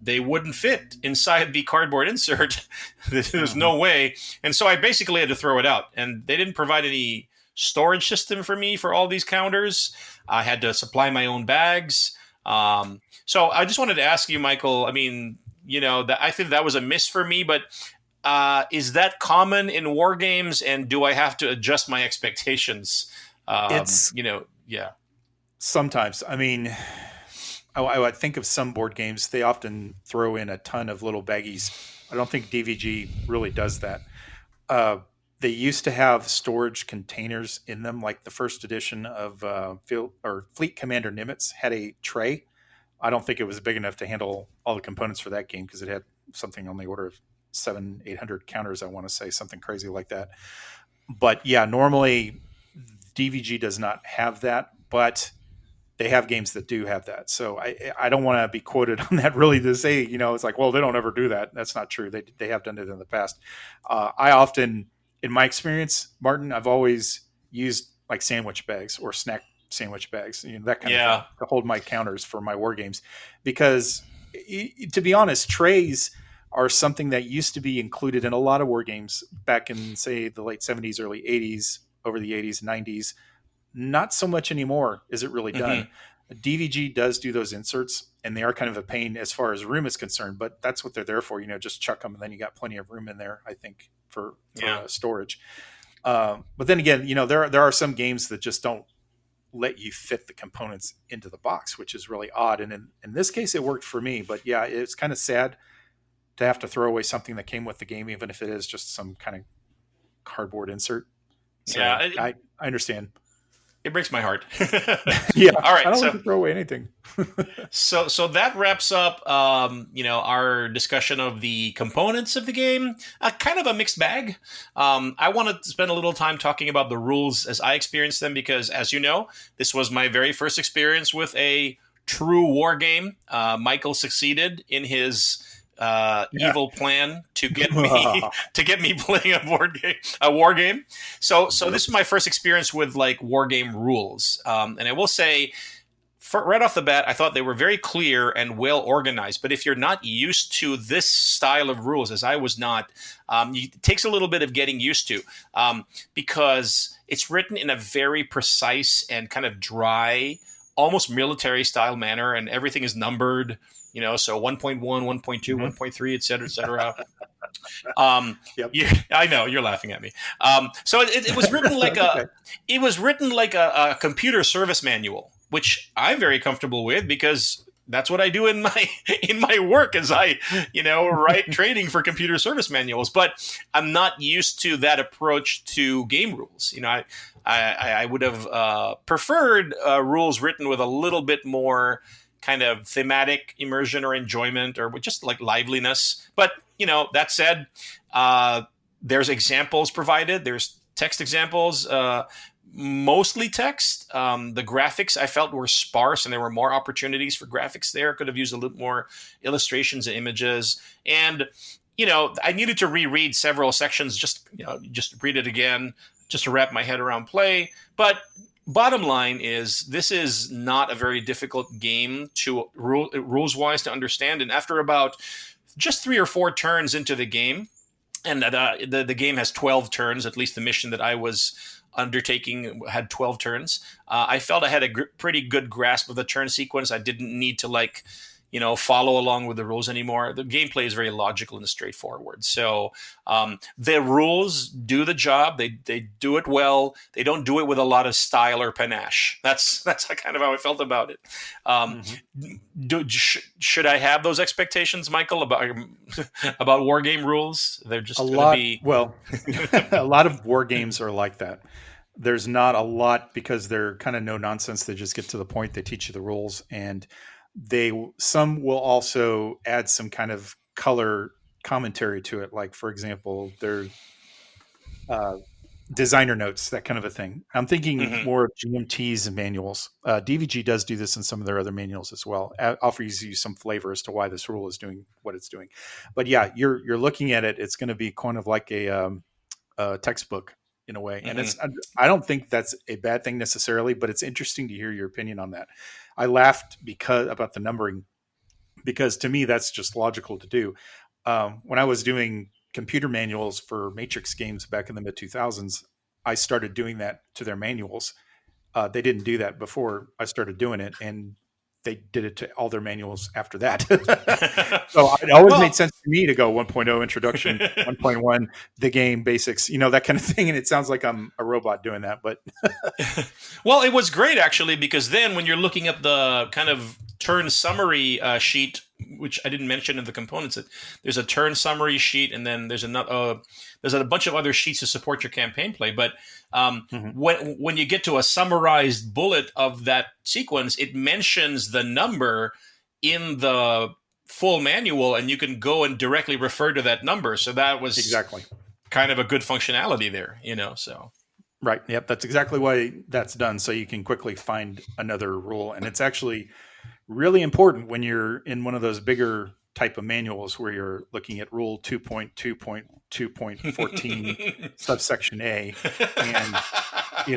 they wouldn't fit inside the cardboard insert. There's Mhm. no way. And so I basically had to throw it out. And they didn't provide any storage system for me for all these counters. I had to supply my own bags. So I just wanted to ask you, Michael. I mean, I think that was a miss for me, but is that common in war games? And do I have to adjust my expectations? It's Yeah. sometimes. I mean, I would think of some board games. They often throw in a ton of little baggies. I don't think DVG really does that. Uh, they used to have storage containers in them, like the first edition of Fleet Commander Nimitz had a tray. I don't think it was big enough to handle all the components for that game because it had something on the order of 800 counters. I want to say something crazy like that. But yeah, normally DVG does not have that, but they have games that do have that. So I don't want to be quoted on that really to say, it's like, well, they don't ever do that. That's not true. They have done it in the past. I often, in my experience, Martin, I've always used like sandwich bags or snack sandwich bags, that kind of thing Yeah. to hold my counters for my war games. Because to be honest, trays are something that used to be included in a lot of war games back in, say, the late 70s, early 80s, over the 80s, 90s. Not so much anymore is it really done. Hmm. DVG does do those inserts, and they are kind of a pain as far as room is concerned, but that's what they're there for. Just chuck them, and then you got plenty of room in there, I think, for Yeah. storage. But then again, there are some games that just don't let you fit the components into the box, which is really odd. And in this case, it worked for me. But yeah, it's kind of sad to have to throw away something that came with the game, even if it is just some kind of cardboard insert. So Yeah. It, I understand. it breaks my heart. Yeah, All I right. don't like So to throw away anything. So that wraps up, our discussion of the components of the game. Kind of a mixed bag. I want to spend a little time talking about the rules as I experienced them because, as you know, this was my very first experience with a true war game. Michael succeeded in his Yeah. evil plan to get me to get me playing a war game. So this is my first experience with like war game rules, and I will say right off the bat, I thought they were very clear and well organized. But if you're not used to this style of rules, as I was not, it takes a little bit of getting used to because it's written in a very precise and kind of dry, almost military style manner, and everything is numbered. So 1.1, 1.2, Mhm. 1.3, et cetera, et cetera. Um, Yep. I know you're laughing at me. So it was written like That's okay. a computer service manual, which I'm very comfortable with because that's what I do in my in my work as I write training for computer service manuals. But I'm not used to that approach to game rules. I would have preferred rules written with a little bit more kind of thematic immersion or enjoyment or just like liveliness. But that said, there's examples provided. There's text examples, mostly text. The graphics I felt were sparse, and there were more opportunities for graphics there. Could have used a little more illustrations and images. And I needed to reread several sections, just read it again, just to wrap my head around play. But bottom line is, this is not a very difficult game to rules wise to understand. And after about just 3 or 4 turns into the game, and the game has 12 turns. At least the mission that I was undertaking had 12 turns. I felt I had a pretty good grasp of the turn sequence. I didn't need to follow along with the rules anymore. The gameplay is very logical and straightforward. So the rules do the job. They do it well. They don't do it with a lot of style or panache. That's kind of how I felt about it. Um, Mhm. should I have those expectations, Michael, about war game rules? They're A just going to lot, be. well, a lot of war games are like that. There's not a lot because they're kind of no nonsense. They just get to the point. They teach you the rules, and some will also add some kind of color commentary to it. Like, for example, their uh, designer notes, that kind of a thing. I'm thinking Mhm. more of GMTs and manuals. DVG does do this in some of their other manuals as well. Offers you some flavor as to why this rule is doing what it's doing. But yeah, you're looking at it. It's going to be kind of like a textbook. in a way. And Hmm. I don't think that's a bad thing necessarily, but it's interesting to hear your opinion on that. I laughed because about the numbering, because to me that's just logical to do. When I was doing computer manuals for Matrix games back in the mid 2000s, I started doing that to their manuals. They didn't do that before I started doing it, and they did it to all their manuals after that. So it always made Well, sense to me to go 1.0 introduction, 1.1 the game basics, that kind of thing. And it sounds like I'm a robot doing that, but well, it was great actually because then when you're looking at the kind of turn summary sheet, which I didn't mention in the components, there's a turn summary sheet, and then there's a bunch of other sheets to support your campaign play. But Mhm. when you get to a summarized bullet of that sequence, it mentions the number in the full manual, and you can go and directly refer to that number. So that was Exactly. kind of a good functionality there, So Right. Yep. That's exactly why that's done. So you can quickly find another rule. And it's actually really important when you're in one of those bigger type of manuals where you're looking at rule 2.2.2.14 subsection A. And, you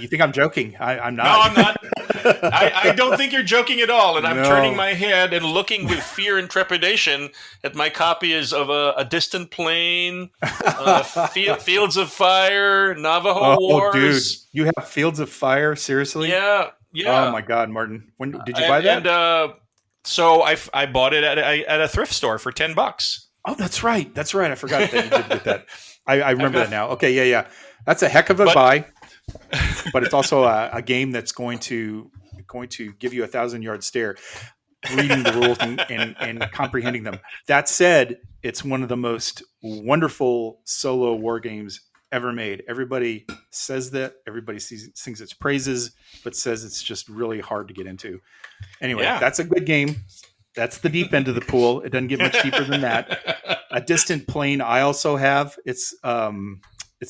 think I'm joking. I'm No, not. I'm not. I don't think you're joking at all. And I'm turning No. my head and looking with fear and trepidation at my copies of A Distant Plain, Fields of Fire, Navajo Oh, dude. Wars. You have Fields of Fire? Seriously? Yeah, Oh, yeah. my God, Martin. When did you buy And that? so I bought it at a thrift store for $10. Oh, that's right. That's right. I forgot that you did get that. I I've remember got, that now. Okay. Yeah. Yeah. That's a heck of a but buy, but it's also a game that's going to give you 1,000-yard stare reading the rules and comprehending them. That said, it's one of the most wonderful solo war games ever made. Everybody says that. Everybody sings its praises, but says it's just really hard to get into. Anyway, yeah. that's a good game. That's the deep end of the pool. It doesn't get much deeper than that. A Distant Plane I also have. It's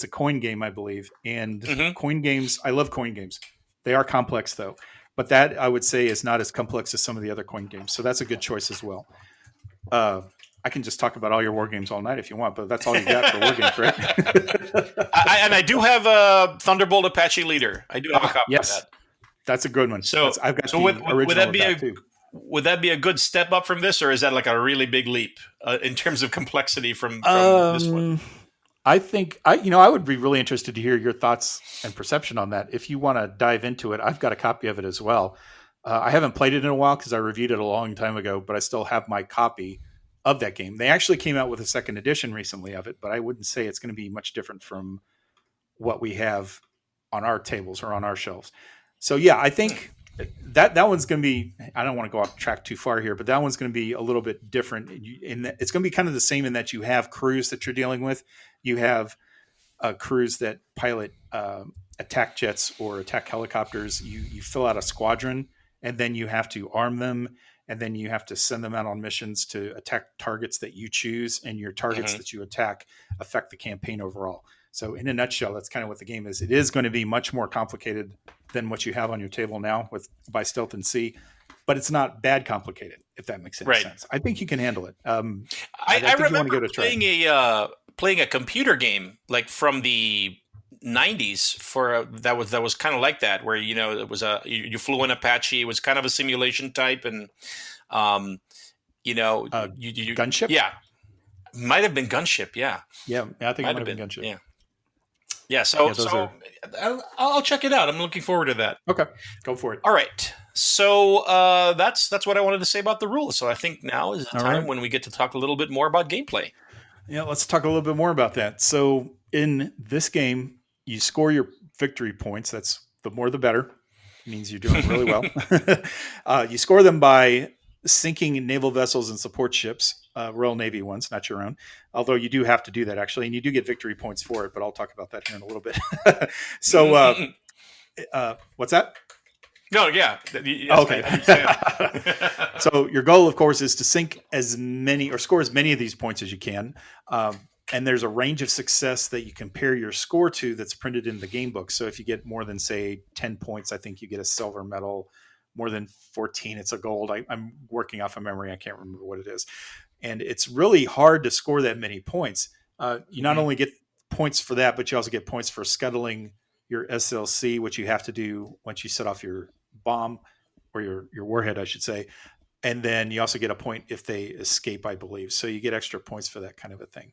a coin game, I believe. And Hmm. coin games, I love coin games. They are complex though. But that I would say is not as complex as some of the other coin games. So that's a good choice as well. Uh, I can just talk about all your war games all night if you want, but that's all you got for war games, right? And I do have a Thunderbolt Apache Leader. I do have a copy of Yes, that. that's a good one. So, I've got so would, the would original that of be that too. would that be a good step up from this, or is that like a really big leap in terms of complexity from this one? Um, I think I would be really interested to hear your thoughts and perception on that. If you want to dive into it, I've got a copy of it as well. I haven't played it in a while because I reviewed it a long time ago, but I still have my copy of that game. They actually came out with a second edition recently of it, but I wouldn't say it's going to be much different from what we have on our tables or on our shelves. So yeah, I Hmm. think that one's going to be. I don't want to go off track too far here, but that one's going to be a little bit different. In that it's going to be kind of the same in that you have crews that you're dealing with. You have crews that pilot attack jets or attack helicopters. You fill out a squadron, and then you have to arm them, and then you have to send them out on missions to attack targets that you choose, and your targets Hmm. that you attack affect the campaign overall. So, in a nutshell, that's kind of what the game is. It is going to be much more complicated than what you have on your table now with by Stealth and Sea, but it's not bad complicated, if that makes any Right. sense. I think you can handle it. I I think you want to remember give it a try. playing a computer game like from the '90s that was kind of like that, where it was you flew in Apache. It was kind of a simulation type, and um, you Gunship? yeah, might have been Gunship. Yeah, Yeah, I think it might might have have been been. Gunship. Yeah, yeah. Yeah, those are I'll check it out. I'm looking forward to that. okay. Go for it. All right. So that's what I wanted to say about the rules. So I think now is the All time right. when we get to talk a little bit more about gameplay. Yeah, let's talk a little bit more about that. So, in this game, you score your victory points. That's the more the better. It means you're doing really well. You score them by sinking naval vessels and support ships, Royal Navy ones, not your own. Although you do have to do that actually, and you do get victory points for it. But I'll talk about that here in a little bit. So, what's that? No, yeah, yes, I Okay. understand. So your goal, of course, is to sink as many or score as many of these points as you can. And there's a range of success that you compare your score to that's printed in the game book. So if you get more than, say, 10 points, I think you get a silver medal. More than 14, it's a gold. I'm working off of memory. I can't remember what it is. And it's really hard to score that many points. You not Mhm. only get points for that, but you also get points for scuttling your SLC, which you have to do once you set off your bomb or your warhead, I should say. And then you also get a point if they escape, I believe. So you get extra points for that kind of a thing.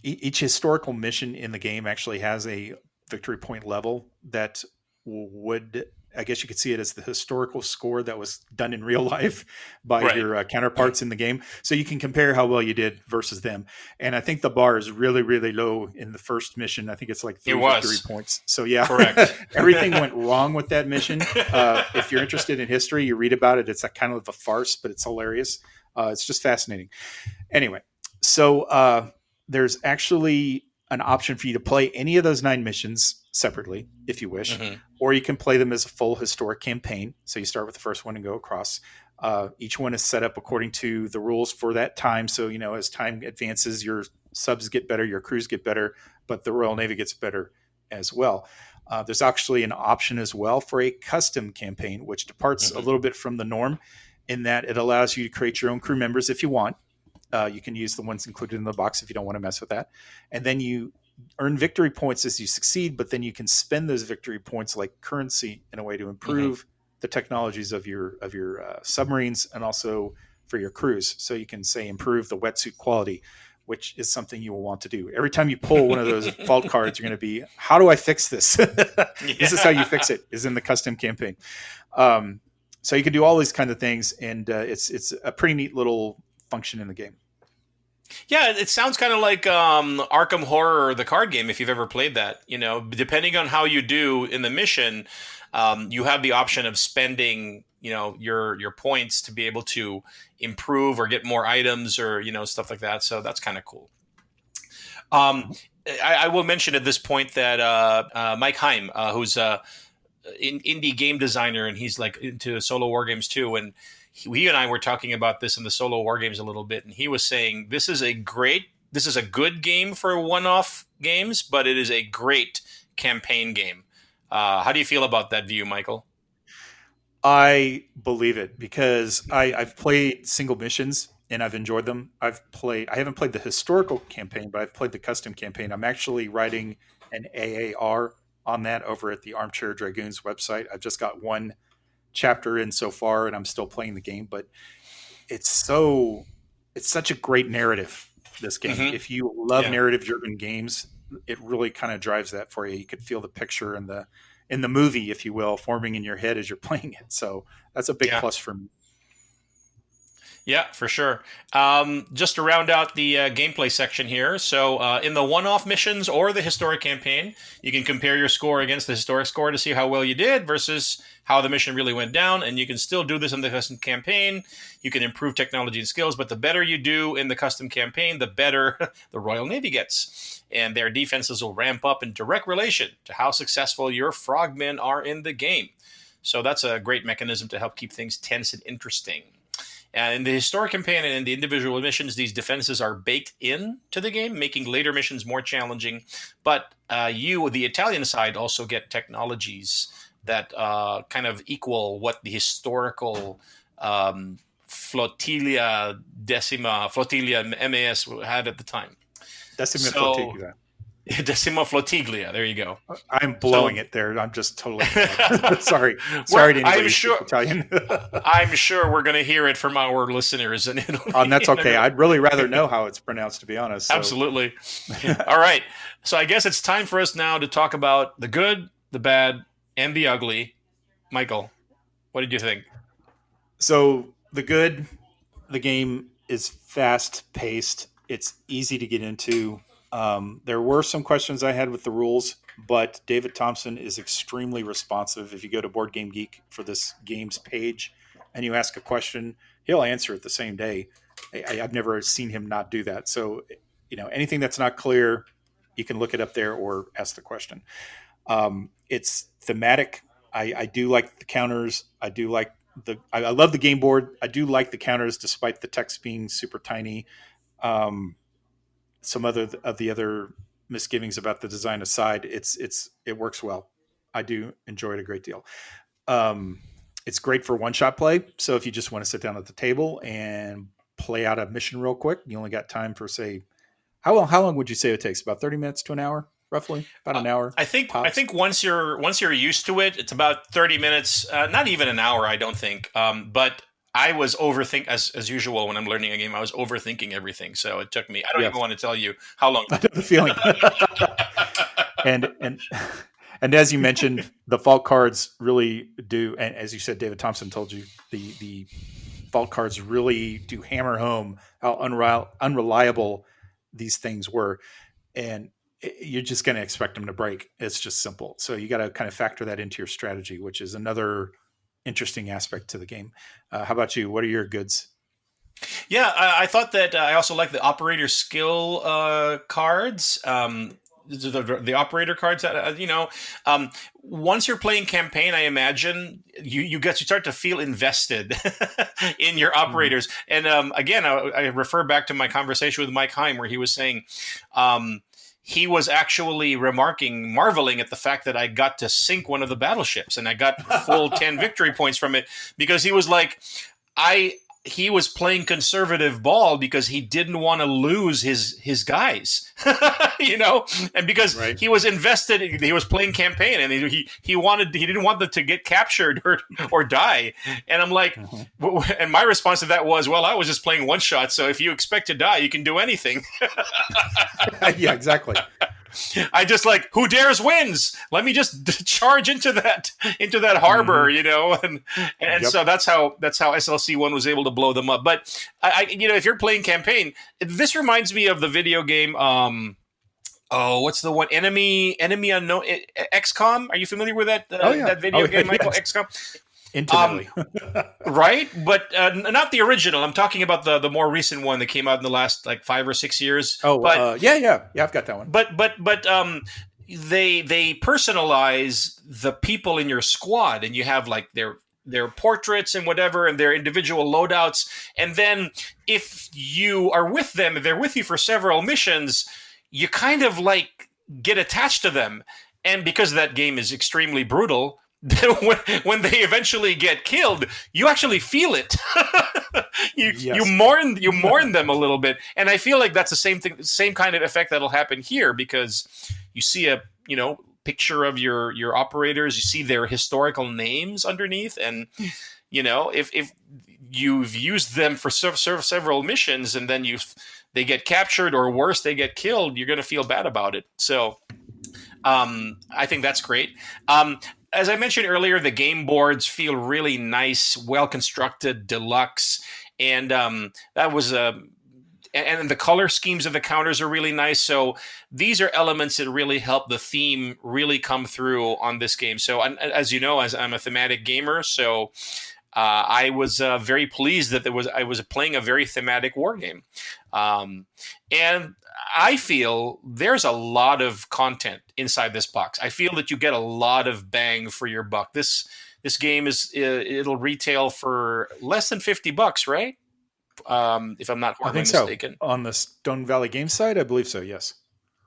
Each historical mission in the game actually has a victory point level that would, I guess you could see it as the historical score that was done in real life by Right. your counterparts in the game. So you can compare how well you did versus them. And I think the bar is really, really low in the first mission. I think it's like It 3 victory was. points. So yeah, Correct. everything went wrong with that mission. If you're interested in history, you read about it. It's a kind of a farce, but it's hilarious. It's just fascinating. Anyway, so there's actually an option for you to play any of those 9 missions separately if you wish, Hmm. or you can play them as a full historic campaign. So you start with the first one and go across. Each one is set up according to the rules for that time. So, as time advances, your subs get better, your crews get better, but the Royal Navy gets better as well. There's actually an option as well for a custom campaign, which departs a Hmm. little bit from the norm in that it allows you to create your own crew members if you want. You can use the ones included in the box if you don't want to mess with that. And then you earn victory points as you succeed, but then you can spend those victory points like currency in a way to Hmm. improve the technologies of your submarines and also for your crews. So you can say improve the wetsuit quality, which is something you will want to do. Every time you pull one of those vault cards, you're going to be, how do I fix this? This is how you Yeah. fix it, is in the custom campaign. So you can do all these kind of things, and it's a pretty neat little function in the game. Yeah, it sounds kind of like Arkham Horror, the card game, if you've ever played that. Depending on how you do in the mission, you have the option of spending, your points to be able to improve or get more items or stuff like that. So that's kind of cool. Um, Mhm. I will mention at this point that Mike Heim, who's indie game designer, and he's like into solo war games too, and he and I were talking about this in the solo war games a little bit, and he was saying this is a good game for one-off games, but it is a great campaign game. How do you feel about that view, Michael? I believe it because I've played single missions and I've enjoyed them. I haven't played the historical campaign, but I've played the custom campaign. I'm actually writing an AAR on that over at the Armchair Dragoons website. I've just got one chapter in so far and I'm still playing the game, but it's so it's such a great narrative, this game. Hmm. If you love Yeah, narrative driven games, it really kind of drives that for you. You could feel the picture and the movie, if you will, forming in your head as you're playing it. So that's a big yeah. plus for me. Yeah, for sure. Just to round out the gameplay section here. So, in the one off missions or the historic campaign, you can compare your score against the historic score to see how well you did versus how the mission really went down. And you can still do this in the custom campaign. You can improve technology and skills, but the better you do in the custom campaign, the better the Royal Navy gets. And their defenses will ramp up in direct relation to how successful your frogmen are in the game. So, that's a great mechanism to help keep things tense and interesting. In the historic campaign and in the individual missions, these defenses are baked in to the game, making later missions more challenging. But you, the Italian side, also get technologies that kind of equal what the historical flotilla MAS had at the time. Decima So Flotilla. Decima Flottiglia, there you go. I'm blowing So it there. I'm just totally bad. Sorry. well, Sorry to anybody who speaks Italian. I'm sure we're going to hear it from our listeners, and And that's okay. I'd really rather know how it's pronounced, to be honest. So absolutely. All right. So I guess it's time for us now to talk about the good, the bad, and the ugly. Michael, what did you think? so the game is fast paced. It's easy to get into. There were some questions I had with the rules, but David Thompson is extremely responsive. If you go to Board Game Geek for this game's page and you ask a question, he'll answer it the same day. I've never seen him not do that. So, anything that's not clear, you can look it up there or ask the question. It's thematic. I do like the counters. I love the game board. I do like the counters, despite the text being super tiny. Um, some other of the other misgivings about the design aside, it works well. I do enjoy it a great deal. It's great for one shot play. So if you just want to sit down at the table and play out a mission real quick, you only got time for say How long would you say it takes? About 30 minutes to an hour, roughly. About an hour. I think Tops. once you're used to it, it's about 30 minutes. Not even an hour, I don't think. But I was overthink as usual when I'm learning a game. I was overthinking everything, so it took me. I don't even Yes, want to tell you how long. I know the feeling. and and as you mentioned, the fault cards really do, and as you said, David Thompson told you, the fault cards really do hammer home how unreliable these things were, and you're just going to expect them to break. It's just simple. So you got to kind of factor that into your strategy, which is another interesting aspect to the game. How about you? What are your goods? Yeah, I thought that I also like the operator skill cards. The operator cards that once you're playing campaign, I imagine you start to feel invested in your Mhm. operators. And again, I refer back to my conversation with Mike Heim where he was saying he was actually marveling at the fact that I got to sink one of the battleships and I got full 10 victory points from it, because he was like, I he was playing conservative ball because he didn't want to lose his guys, and because Right. he was invested, he was playing campaign, and he didn't want them to get captured or die. And I'm like, Mhm. and my response to that was, well, I was just playing one shot, so if you expect to die, you can do anything. Yeah, exactly. I just like, who dares wins. Let me just charge into that harbor, Hmm. and Yep. so that's how SLC1 was able to blow them up. But if you're playing campaign, this reminds me of the video game. Oh, what's the one? Enemy Unknown, XCOM. Are you familiar with that Oh yeah. that Oh video yeah. game, Michael? Yes. XCOM. Um, Intimately. right, but not the original. I'm talking about the more recent one that came out in the last like 5 or 6 years. Oh, But yeah, yeah, yeah. I've got that one. they personalize the people in your squad, and you have like their portraits and whatever, and their individual loadouts. And then if you are with them, if they're with you for several missions, you kind of like get attached to them. And because that game is extremely brutal, when they eventually get killed, you actually feel it. you Yes. mourn them a little bit, and I feel like that's the same thing, same kind of effect that'll happen here, because you see a picture of your operators, you see their historical names underneath, and if you've used them for several missions, and then they get captured, or worse, they get killed, you're going to feel bad about it. So I think that's great. As I mentioned earlier, the game boards feel really nice, well constructed, deluxe, and that was and the color schemes of the counters are really nice. So these are elements that really help the theme really come through on this game. So as you know, as I'm a thematic gamer, so I was very pleased that I was playing a very thematic war game, and I feel there's a lot of content inside this box. I feel that you get a lot of bang for your buck. This game it'll retail for less than $50, right? If I'm not I horribly think so. mistaken. On the Stone Valley game side, I believe so. Yes.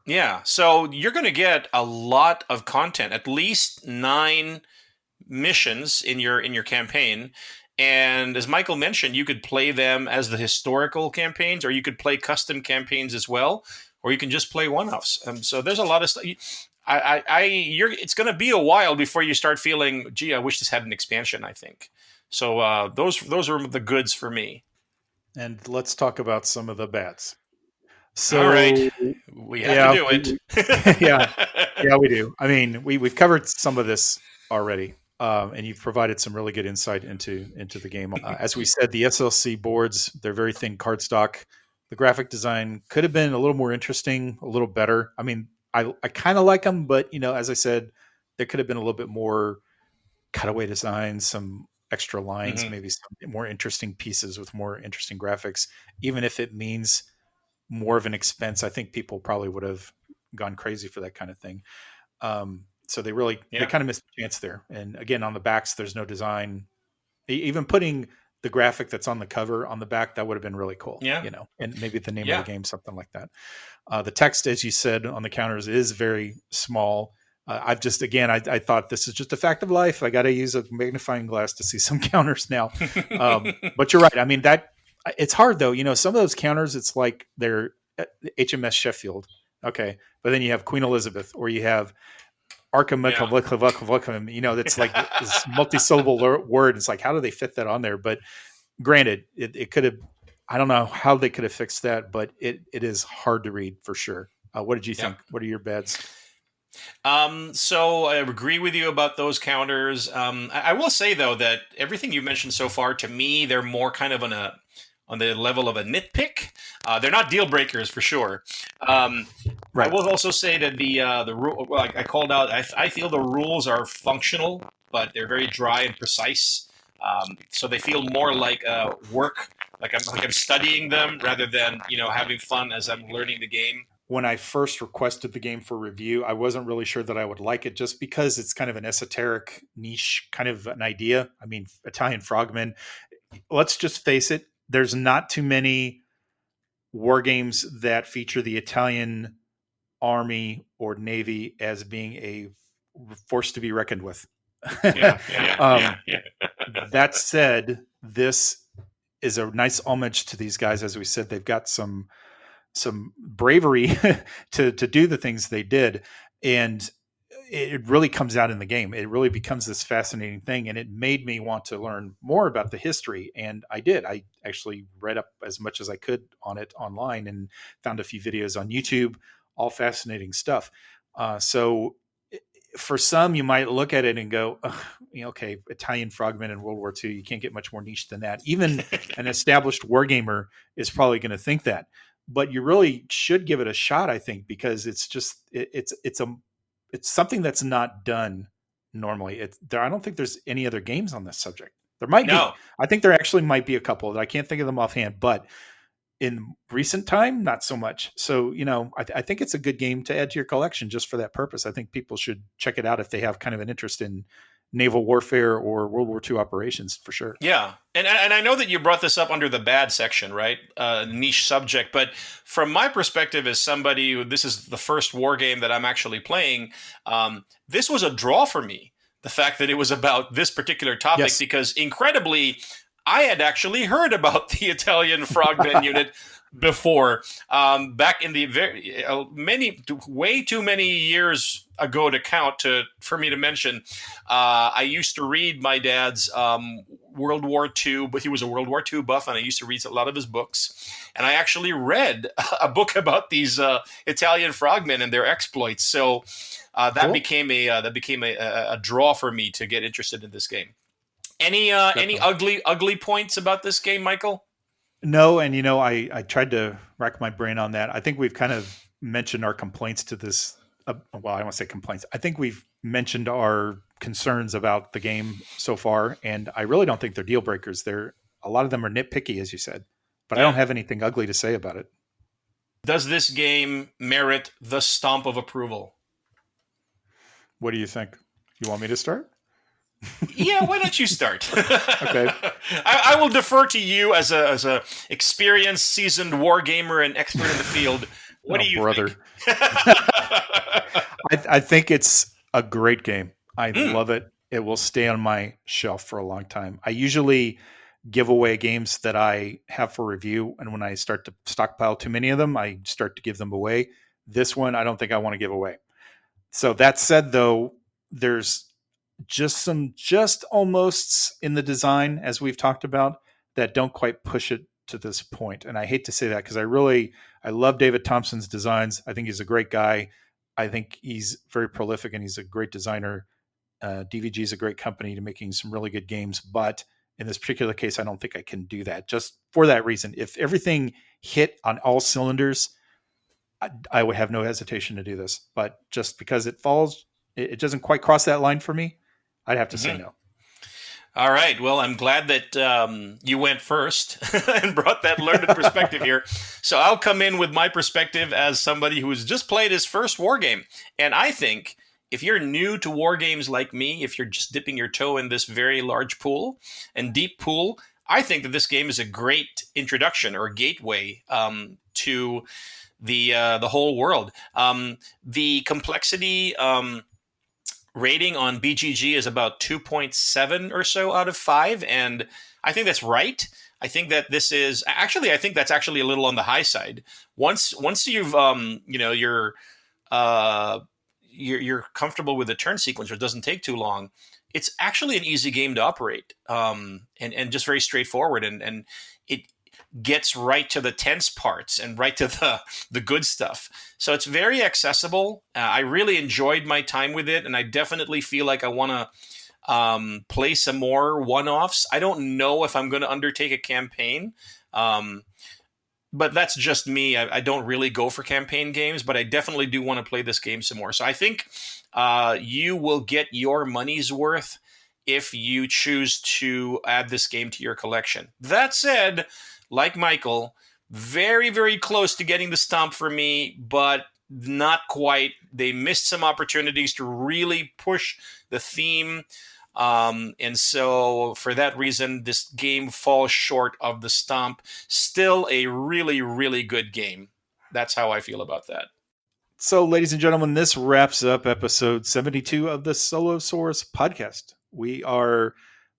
Yeah, so you're going to get a lot of content, at least 9 missions in your campaign. And as Michael mentioned, you could play them as the historical campaigns, or you could play custom campaigns as well, or you can just play one-offs. So there's a lot of stuff. It's going to be a while before you start feeling, gee, I wish this had an expansion. I think so. Those are the goods for me. And let's talk about some of the bats. All right, So we have to yeah, do it. yeah, yeah, we do. I mean, we've covered some of this already, and you've provided some really good insight into the game. As we said, the SLC boards, they're very thin cardstock. The graphic design could have been a little more interesting, a little better. I mean, I kind of like them, but as I said, there could have been a little bit more cutaway designs, some extra lines, Hmm. maybe some more interesting pieces with more interesting graphics. Even if it means more of an expense, I think people probably would have gone crazy for that kind of thing. So they Yeah, kind of missed a chance there. And again, on the backs, there's no design. Even putting the graphic that's on the cover on the back, that would have been really cool, yeah, and maybe the name of the yeah. game, something like that. The text, as you said, on the counters is very small. I've just, again, I thought this is just a fact of life. I got to use a magnifying glass to see some counters now. But you're right. I mean, that it's hard though. Some of those counters, it's like they're HMS Sheffield. Okay, but then you have Queen Elizabeth, or you have Arkham. Yeah. That's like this multi-syllable word. It's like, how do they fit that on there? But granted, it could have. I don't know how they could have fixed that, but it is hard to read for sure. What did you Yeah. think? What are your beds? So I agree with you about those counters. I will say though that everything you've mentioned so far, to me, they're more kind of on the level of a nitpick. They're not deal breakers for sure. I Right. will also say that the rule, like I called out, I feel the rules are functional, but they're very dry and precise. So they feel more like work, like I'm studying them rather than having fun as I'm learning the game. When I first requested the game for review, I wasn't really sure that I would like it just because it's kind of an esoteric niche kind of an idea. I mean, Italian Frogmen, let's just face it, there's not too many war games that feature the Italian army or navy as being a force to be reckoned with. Yeah, yeah, um, yeah, yeah. that said, this is a nice homage to these guys. As we said, they've got some bravery to do the things they did, and it really comes out in the game. It really becomes this fascinating thing, and it made me want to learn more about the history. And I did. I actually read up as much as I could on it online and found a few videos on YouTube, all fascinating stuff. So for some, you might look at it and go, okay, Italian Frogmen in World War II, you can't get much more niche than that. Even an established wargamer is probably going to think that. But you really should give it a shot, I think, because it's just it's something that's not done normally. I don't think there's any other games on this subject. There might be. No. I think there actually might be a couple that I can't think of them offhand, but in recent time, not so much. So, I think it's a good game to add to your collection just for that purpose. I think people should check it out if they have kind of an interest in naval warfare or World War II operations, for sure. Yeah, and I know that you brought this up under the bad section, right? Niche subject, but from my perspective, as somebody who this is the first war game that I'm actually playing, this was a draw for me. The fact that it was about this particular topic, Yes. because incredibly, I had actually heard about the Italian Frogmen unit before, back in the way too many years ago to count for me to mention. I used to read my dad's World War II, but he was a World War II buff, and I used to read a lot of his books. And I actually read a book about these Italian frogmen and their exploits. So that Cool. became a draw for me to get interested in this game. Any ugly points about this game, Michael? No, and I tried to rack my brain on that. I think we've kind of mentioned our complaints to this. Well, I don't want to say complaints. I think we've mentioned our concerns about the game so far, and I really don't think they're deal breakers. A lot of them are nitpicky, as you said, but I don't have anything ugly to say about it. Does this game merit the stamp of approval? What do you think? You want me to start? Yeah, why don't you start? Okay. I will defer to you as a experienced, seasoned war gamer and expert in the field. What do you think? I think it's a great game. I love it. It will stay on my shelf for a long time. I usually give away games that I have for review, and when I start to stockpile too many of them, I start to give them away. This one, I don't think I want to give away. So that said, though, there's just almost in the design, as we've talked about, that don't quite push it to this point. And I hate to say that because I love David Thompson's designs. I think he's a great guy. I think he's very prolific and he's a great designer. DVG is a great company to making some really good games. But in this particular case, I don't think I can do that just for that reason. If everything hit on all cylinders, I would have no hesitation to do this. But just because it doesn't quite cross that line for me, I'd have to say no. All right. Well, I'm glad that you went first and brought that learned perspective here. So I'll come in with my perspective as somebody who's just played his first war game. And I think if you're new to war games like me, if you're just dipping your toe in this very large pool and deep pool, I think that this game is a great introduction or gateway to the whole world. The complexity rating on BGG is about 2.7 or so out of 5, and I think that's right. I think that this is actually, I think that's actually a little on the high side. Once you've you're comfortable with the turn sequence, or it doesn't take too long, it's actually an easy game to operate, and just very straightforward, and it gets right to the tense parts and right to the good stuff. So it's very accessible. I really enjoyed my time with it, and I definitely feel like I want to play some more one-offs. I don't know if I'm going to undertake a campaign, but that's just me. I don't really go for campaign games, but I definitely do want to play this game some more. So I think you will get your money's worth if you choose to add this game to your collection. That said, like Michael, very, very close to getting the stomp for me, but not quite. They missed some opportunities to really push the theme. And so for that reason, this game falls short of the stomp. Still a really, really good game. That's how I feel about that. So, ladies and gentlemen, this wraps up episode 72 of the Solosaurus podcast. We are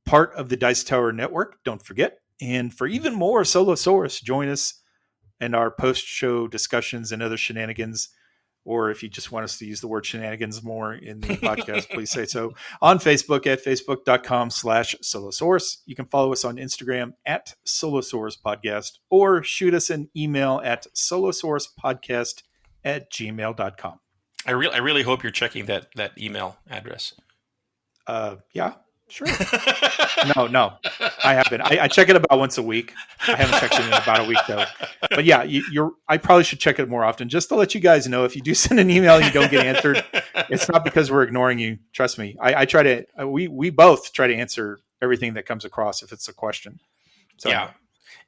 part of the Dice Tower Network, don't forget. And for even more Solosaurus, join us in our post-show discussions and other shenanigans. Or if you just want us to use the word shenanigans more in the podcast, please say so. On Facebook at facebook.com/Solosaurus. You can follow us on Instagram at Solosaurus Podcast, or shoot us an email at solosauruspodcast@gmail.com. I really hope you're checking that email address. Yeah, sure. No, I haven't. I check it about once a week. I haven't checked it in about a week though. But yeah, I probably should check it more often, just to let you guys know if you do send an email and you don't get answered, it's not because we're ignoring you. Trust me. I try to. We both try to answer everything that comes across if it's a question. So, yeah.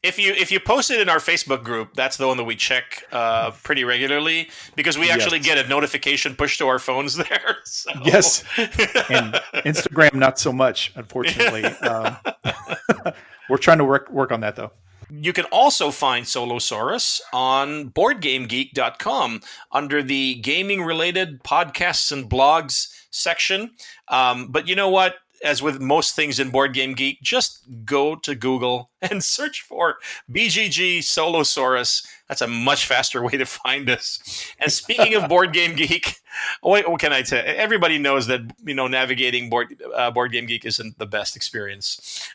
If you post it in our Facebook group, that's the one that we check pretty regularly, because we actually get a notification pushed to our phones there. So. Yes, and Instagram not so much, unfortunately. We're trying to work on that though. You can also find Solosaurus on BoardGameGeek.com under the gaming-related podcasts and blogs section. But you know what? As with most things in Board Game Geek, just go to Google and search for BGG Solosaurus. That's a much faster way to find us. And speaking of Board Game Geek, what can I tell you? Everybody knows that navigating Board Game Geek isn't the best experience.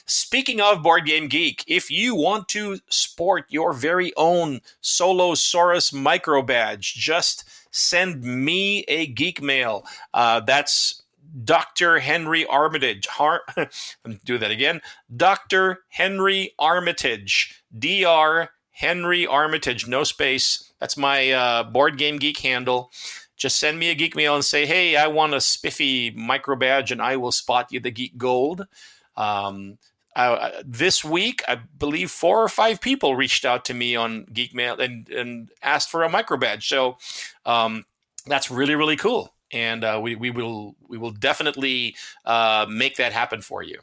Speaking of Board Game Geek, if you want to sport your very own Solosaurus micro badge, just send me a geek mail. That's Dr. Henry Armitage. Let me do that again. Dr. Henry Armitage. Dr. Henry Armitage. No space. That's my Board Game Geek handle. Just send me a geek mail and say, hey, I want a spiffy micro badge, and I will spot you the geek gold. This week, I believe 4 or 5 people reached out to me on geek mail and asked for a micro badge. So that's really, really cool. And we will definitely make that happen for you.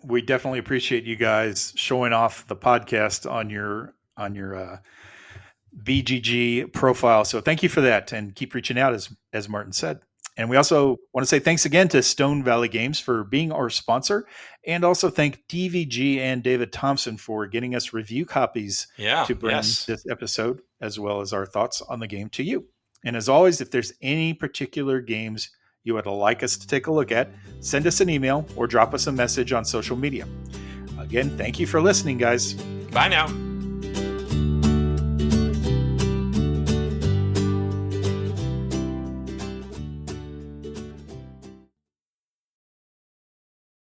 We definitely appreciate you guys showing off the podcast on your BGG profile. So thank you for that, and keep reaching out, as Martin said. And we also want to say thanks again to Stone Valley Games for being our sponsor, and also thank DVG and David Thompson for getting us review copies to bring this episode, as well as our thoughts on the game to you. And as always, if there's any particular games you would like us to take a look at, send us an email or drop us a message on social media. Again, thank you for listening, guys. Bye now.